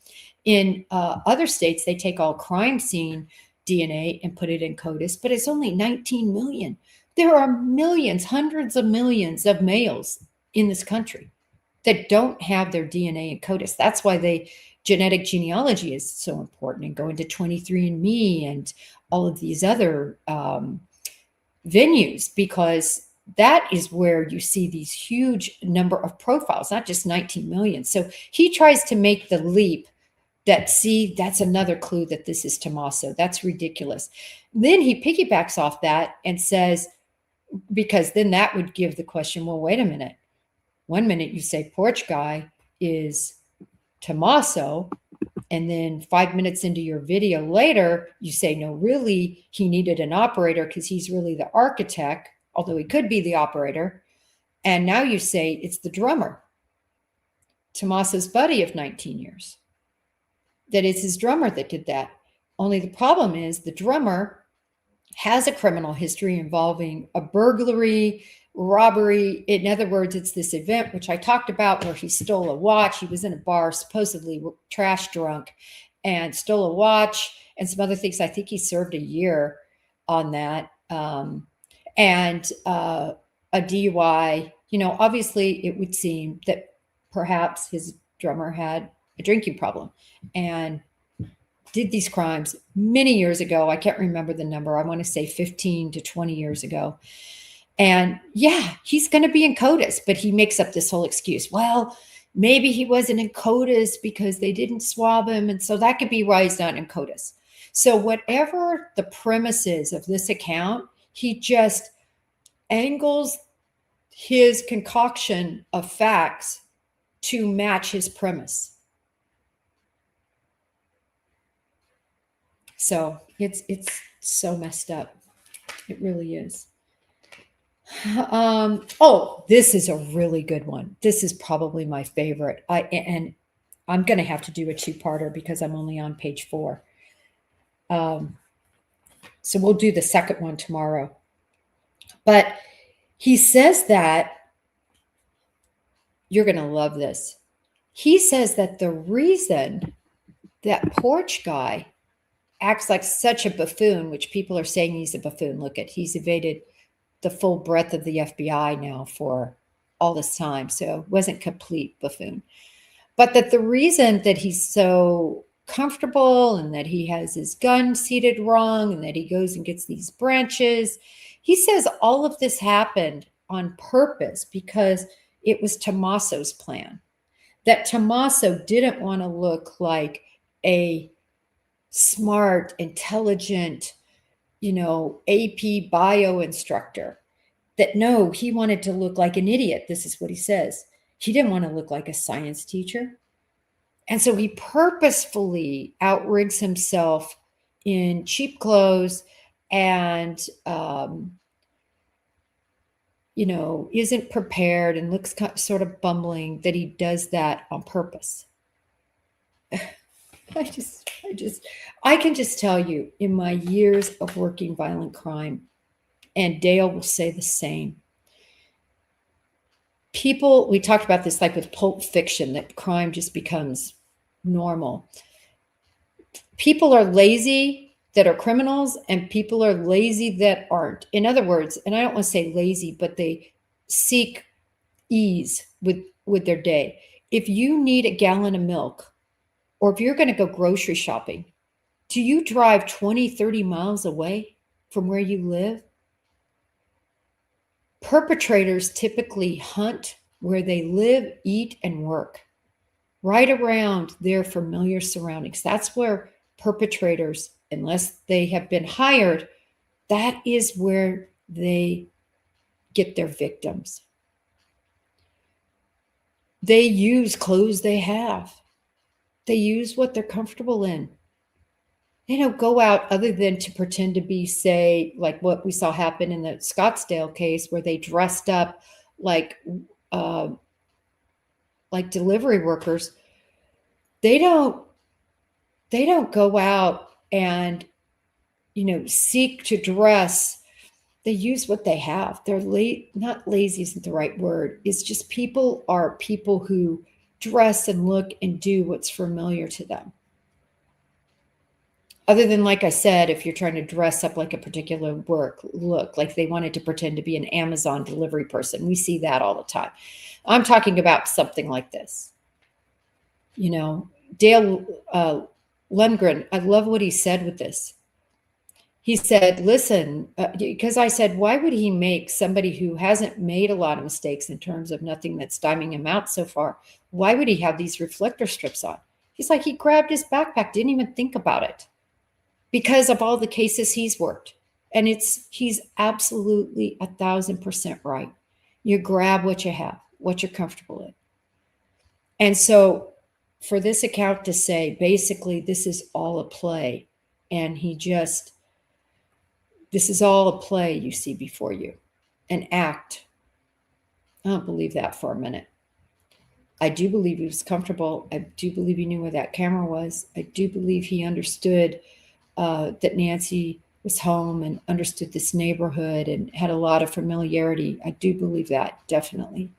In other states, they take all crime scene DNA and put it in CoDIS, but it's only 19 million. There are millions, hundreds of millions of males in this country that don't have their DNA in CoDIS. That's why genetic genealogy is so important, and going to 23andMe and all of these other venues, because that is where you see these huge number of profiles, not just 19 million. So he tries to make the leap that, see, that's another clue that this is Tommaso. That's ridiculous. Then he piggybacks off that and says, because then that would give the question, well, wait a minute. 1 minute you say porch guy is Tommaso, and then 5 minutes into your video later, you say, no, really, he needed an operator because he's really the architect, although he could be the operator. And now you say it's the drummer, Tommaso's buddy of 19 years. That it's his drummer that did that. Only the problem is the drummer has a criminal history involving a burglary, robbery. In other words, it's this event, which I talked about, where he stole a watch. He was in a bar, supposedly trash drunk, and stole a watch and some other things. I think he served a year on that. And a DUI. Obviously it would seem that perhaps his drummer had a drinking problem and did these crimes many years ago. I can't remember the number. I want to say 15 to 20 years ago. And yeah, he's going to be in CoDIS, but he makes up this whole excuse. Well, maybe he wasn't in CoDIS because they didn't swab him. And so that could be why he's not in CoDIS. So whatever the premise is of this account, he just angles his concoction of facts to match his premise. So it's so messed up. It really is. Oh, this is a really good one. This is probably my favorite. And I'm going to have to do a two-parter because I'm only on page 4. So we'll do the second one tomorrow. But he says that, you're going to love this. He says that the reason that porch guy acts like such a buffoon, which people are saying he's a buffoon. Look at, he's evaded the full breadth of the FBI now for all this time. So it wasn't complete buffoon. But that the reason that he's so comfortable and that he has his gun seated wrong and that he goes and gets these branches, he says all of this happened on purpose because it was Tommaso's plan. That Tommaso didn't want to look like a smart, intelligent, AP bio instructor. That no, he wanted to look like an idiot. This is what he says. He didn't want to look like a science teacher. And so he purposefully outrigs himself in cheap clothes and, isn't prepared and looks sort of bumbling, that he does that on purpose. I can just tell you, in my years of working violent crime, and Dale will say the same, people, we talked about this like with Pulp Fiction, that crime just becomes normal. People are lazy that are criminals, and people are lazy that aren't. In other words, and I don't want to say lazy, but they seek ease with their day. If you need a gallon of milk, or if you're going to go grocery shopping, do you drive 20, 30 miles away from where you live? Perpetrators typically hunt where they live, eat, and work, right around their familiar surroundings. That's where perpetrators, unless they have been hired, that is where they get their victims. They use clothes they have. They use what they're comfortable in. They don't go out other than to pretend to be, say, like what we saw happen in the Scottsdale case, where they dressed up like delivery workers. They don't go out and, seek to dress. they use what they have. They're not lazy isn't the right word. It's just people are people who dress and look and do what's familiar to them. Other than, like I said, if you're trying to dress up like a particular look, like they wanted to pretend to be an Amazon delivery person. We see that all the time. I'm talking about something like this. You know, Dale Lundgren, I love what he said with this. He said, listen, because I said, why would he make somebody who hasn't made a lot of mistakes in terms of nothing that's stymieing him out so far? Why would he have these reflector strips on? He's like, he grabbed his backpack, didn't even think about it because of all the cases he's worked. And he's absolutely 1,000% right. You grab what you have, what you're comfortable in. And so for this account to say, basically, this is all a play, and this is all a play you see before you, an act. I don't believe that for a minute. I do believe he was comfortable. I do believe he knew where that camera was. I do believe he understood that Nancy was home and understood this neighborhood and had a lot of familiarity. I do believe that, definitely.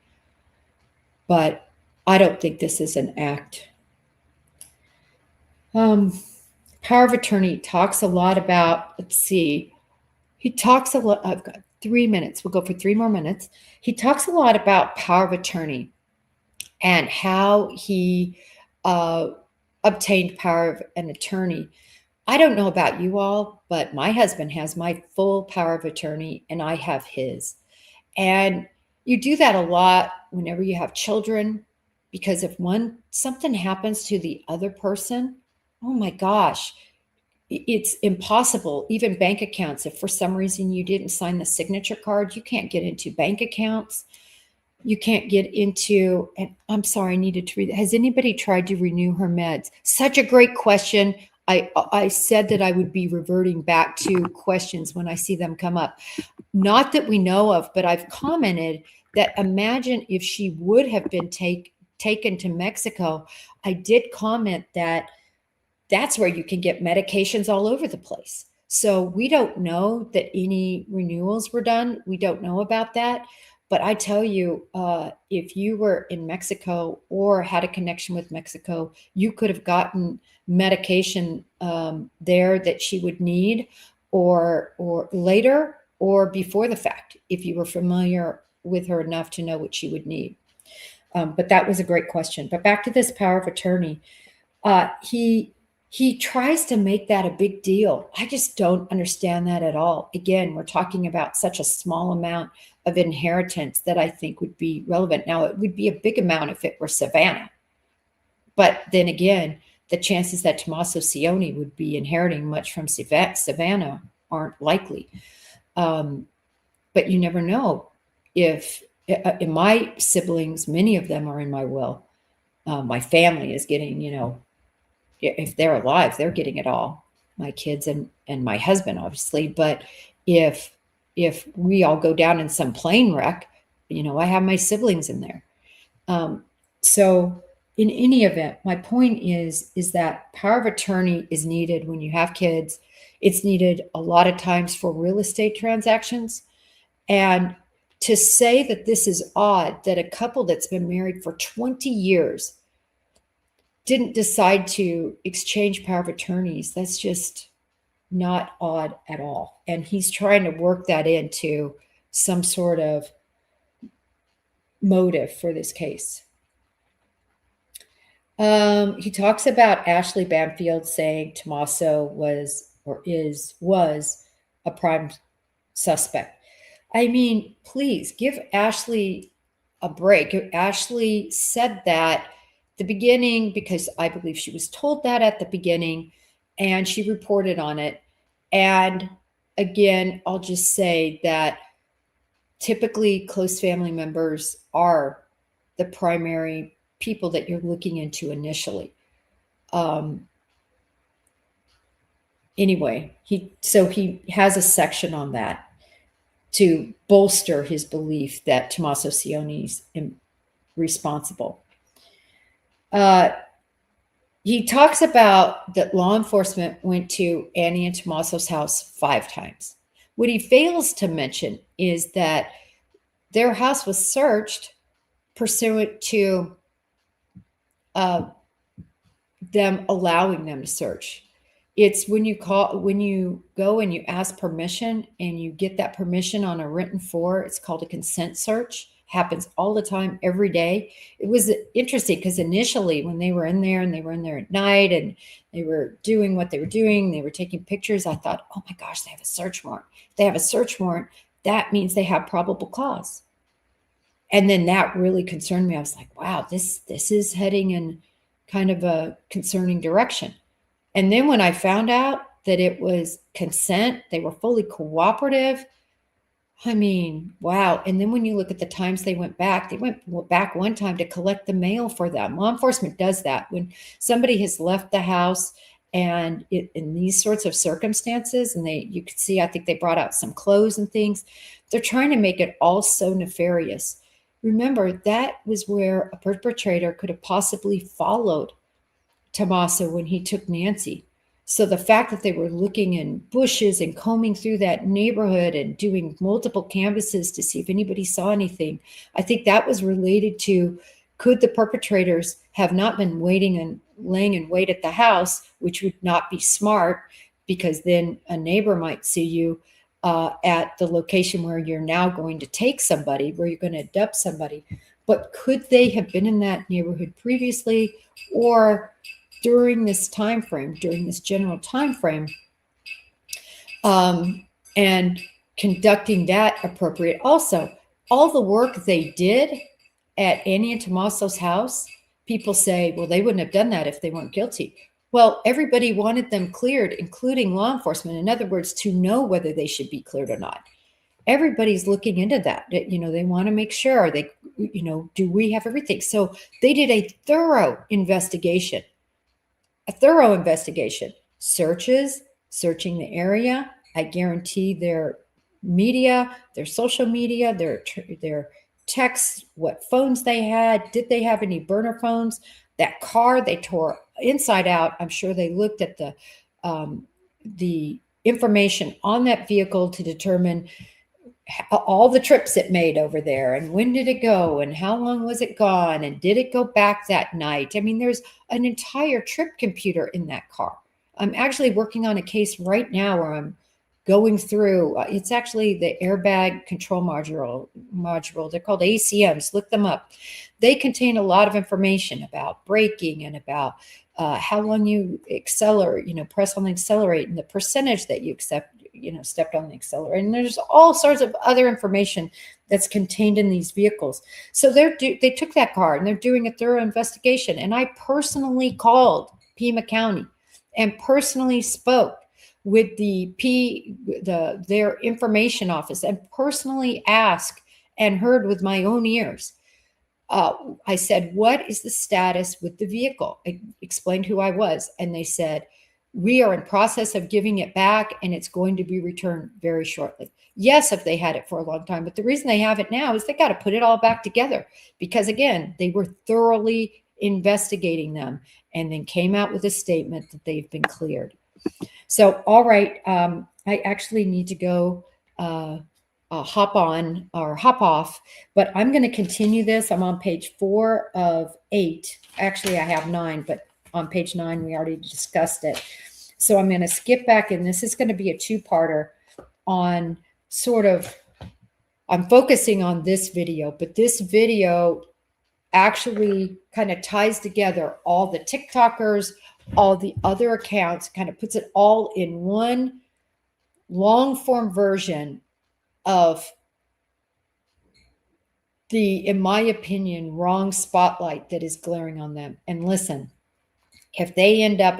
But I don't think this is an act. Power of attorney talks a lot about, let's see, he talks a lot, I've got 3 minutes. We'll go for 3 more minutes. He talks a lot about power of attorney and how he obtained power of an attorney. I don't know about you all, but my husband has my full power of attorney and I have his. And you do that a lot whenever you have children, because if something happens to the other person, oh my gosh, it's impossible. Even bank accounts, if for some reason you didn't sign the signature card, you can't get into bank accounts. You can't get into, and I'm sorry, I needed to read. Has anybody tried to renew her meds? Such a great question. I said that I would be reverting back to questions when I see them come up. Not that we know of, but I've commented that imagine if she would have been taken to Mexico. I did comment that that's where you can get medications all over the place. So we don't know that any renewals were done. We don't know about that. But I tell you, if you were in Mexico or had a connection with Mexico, you could have gotten medication there that she would need, or later or before the fact, if you were familiar with her enough to know what she would need. But that was a great question. But back to this power of attorney, he tries to make that a big deal. I just don't understand that at all. Again, we're talking about such a small amount of inheritance that I think would be relevant. Now, it would be a big amount if it were Savannah. But then again, the chances that Tommaso Cioni would be inheriting much from Savannah aren't likely. But you never know. If in my siblings, many of them are in my will. My family is getting, if they're alive, they're getting it all. My kids and my husband, obviously. But if we all go down in some plane wreck, I have my siblings in there. So in any event, my point is that power of attorney is needed when you have kids. It's needed a lot of times for real estate transactions. And to say that this is odd, that a couple that's been married for 20 years didn't decide to exchange power of attorneys, that's just not odd at all. And he's trying to work that into some sort of motive for this case. He talks about Ashley Banfield saying Tommaso was a prime suspect. I mean, please give Ashley a break. Ashley said that at the beginning because I believe she was told that at the beginning, and she reported on it. And again, I'll just say that typically close family members are the primary people that you're looking into initially. Anyway, he has a section on that to bolster his belief that Tommaso Cioni's responsible. He talks about that law enforcement went to Annie and Tommaso's house 5 times. What he fails to mention is that their house was searched pursuant to them allowing them to search. It's when you go and you ask permission and you get that permission on a written form. It's called a consent search. Happens all the time, every day. It was interesting because initially when they were in there and they were in there at night and they were doing what they were doing, they were taking pictures. I thought, oh my gosh, they have a search warrant. If they have a search warrant, that means they have probable cause. And then that really concerned me. I was like, wow, this is heading in kind of a concerning direction. And then when I found out that it was consent, they were fully cooperative. I mean, wow. And then when you look at the times they went back one time to collect the mail for them. Law enforcement does that. When somebody has left the house and in these sorts of circumstances, and you could see, I think they brought out some clothes and things, they're trying to make it all so nefarious. Remember, that was where a perpetrator could have possibly followed Tommaso when he took Nancy. So the fact that they were looking in bushes and combing through that neighborhood and doing multiple canvases to see if anybody saw anything, I think that was related to, could the perpetrators have not been waiting and laying in wait at the house, which would not be smart because then a neighbor might see you at the location where you're now going to take somebody, where you're going to abduct somebody. But could they have been in that neighborhood previously, or during this time frame, during this general time frame, and conducting that appropriate? Also, all the work they did at Annie and Tommaso's house, people say, well, they wouldn't have done that if they weren't guilty. Well, everybody wanted them cleared, including law enforcement. In other words, to know whether they should be cleared or not. Everybody's looking into that. They want to make sure do we have everything? So they did a thorough investigation. Searching the area. I guarantee their media, their social media, their texts, what phones they had. Did they have any burner phones? That car they tore inside out. I'm sure they looked at the information on that vehicle to determine all the trips it made over there and when did it go and how long was it gone and did it go back that night. I mean, there's an entire trip computer in that car. I'm actually working on a case right now where I'm going through, it's actually the airbag control module. They're called ACMs. Look them up. They contain a lot of information about braking and about how long you accelerate, press on the accelerate and the percentage that you stepped on the accelerator. And there's all sorts of other information that's contained in these vehicles. So they took that car and they're doing a thorough investigation. And I personally called Pima County and personally spoke with their information office and personally asked and heard with my own ears. I said, what is the status with the vehicle? I explained who I was. And they said, we are in process of giving it back and it's going to be returned very shortly. Yes, if they had it for a long time. But the reason they have it now is they got to put it all back together because, again, they were thoroughly investigating them and then came out with a statement that they've been cleared. So, all right, I actually need to go hop on or hop off, but I'm going to continue this. I'm on page 4 of 8. Actually, I have 9, but on page 9, we already discussed it. So I'm going to skip back, and this is going to be a 2-parter on I'm focusing on this video, but this video actually kind of ties together all the TikTokers, all the other accounts, kind of puts it all in one long form version of the, in my opinion, wrong spotlight that is glaring on them. And listen, if they end up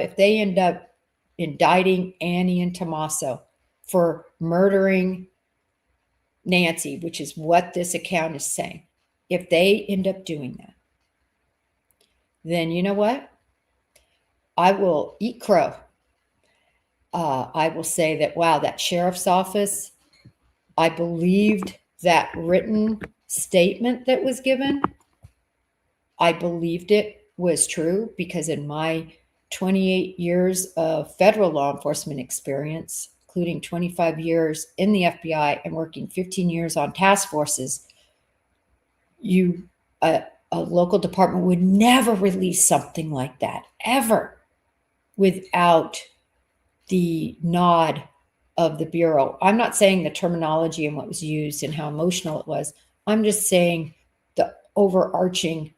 indicting Annie and Tommaso for murdering Nancy, which is what this account is saying, if they end up doing that, then you know what? I will eat crow. I will say that, wow, that sheriff's office, I believed that written statement that was given. I believed it was true because in my 28 years of federal law enforcement experience, including 25 years in the FBI and working 15 years on task forces, a local department would never release something like that, ever, without the nod of the Bureau. I'm not saying the terminology and what was used and how emotional it was. I'm just saying the overarching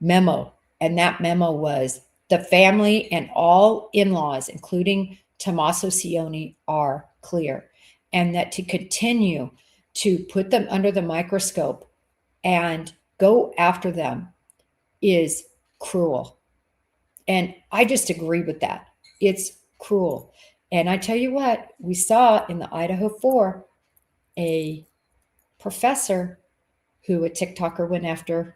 memo. And that memo was the family and all in-laws, including Tommaso Cioni, are clear. And that to continue to put them under the microscope and go after them is cruel. And I just agree with that. It's cruel. And I tell you what, we saw in the Idaho 4 a professor who a TikToker went after,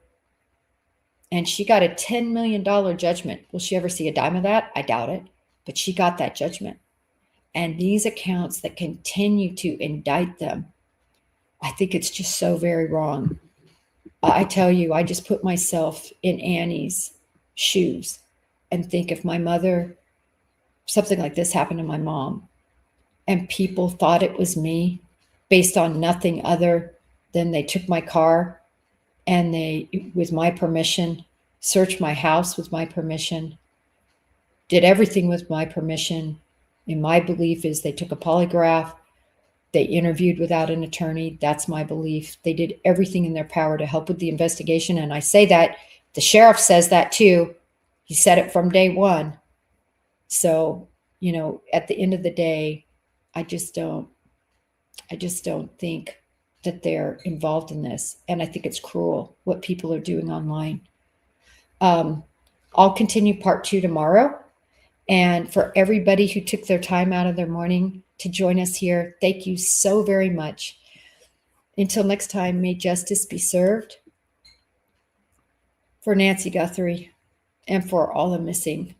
and she got a $10 million judgment. Will she ever see a dime of that? I doubt it. But she got that judgment. And these accounts that continue to indict them, I think it's just so very wrong. I tell you, I just put myself in Annie's shoes and think if my mother, something like this happened to my mom, and people thought it was me based on nothing other than they took my car and they, with my permission, searched my house with my permission, did everything with my permission. And my belief is they took a polygraph, they interviewed without an attorney. That's my belief. They did everything in their power to help with the investigation. And I say that, the sheriff says that too. He said it from day one. So, you know, at the end of the day, I just don't think that they're involved in this. And I think it's cruel what people are doing online. I'll continue part 2 tomorrow. And for everybody who took their time out of their morning to join us here, thank you so very much. Until next time, may justice be served. For Nancy Guthrie and for all the missing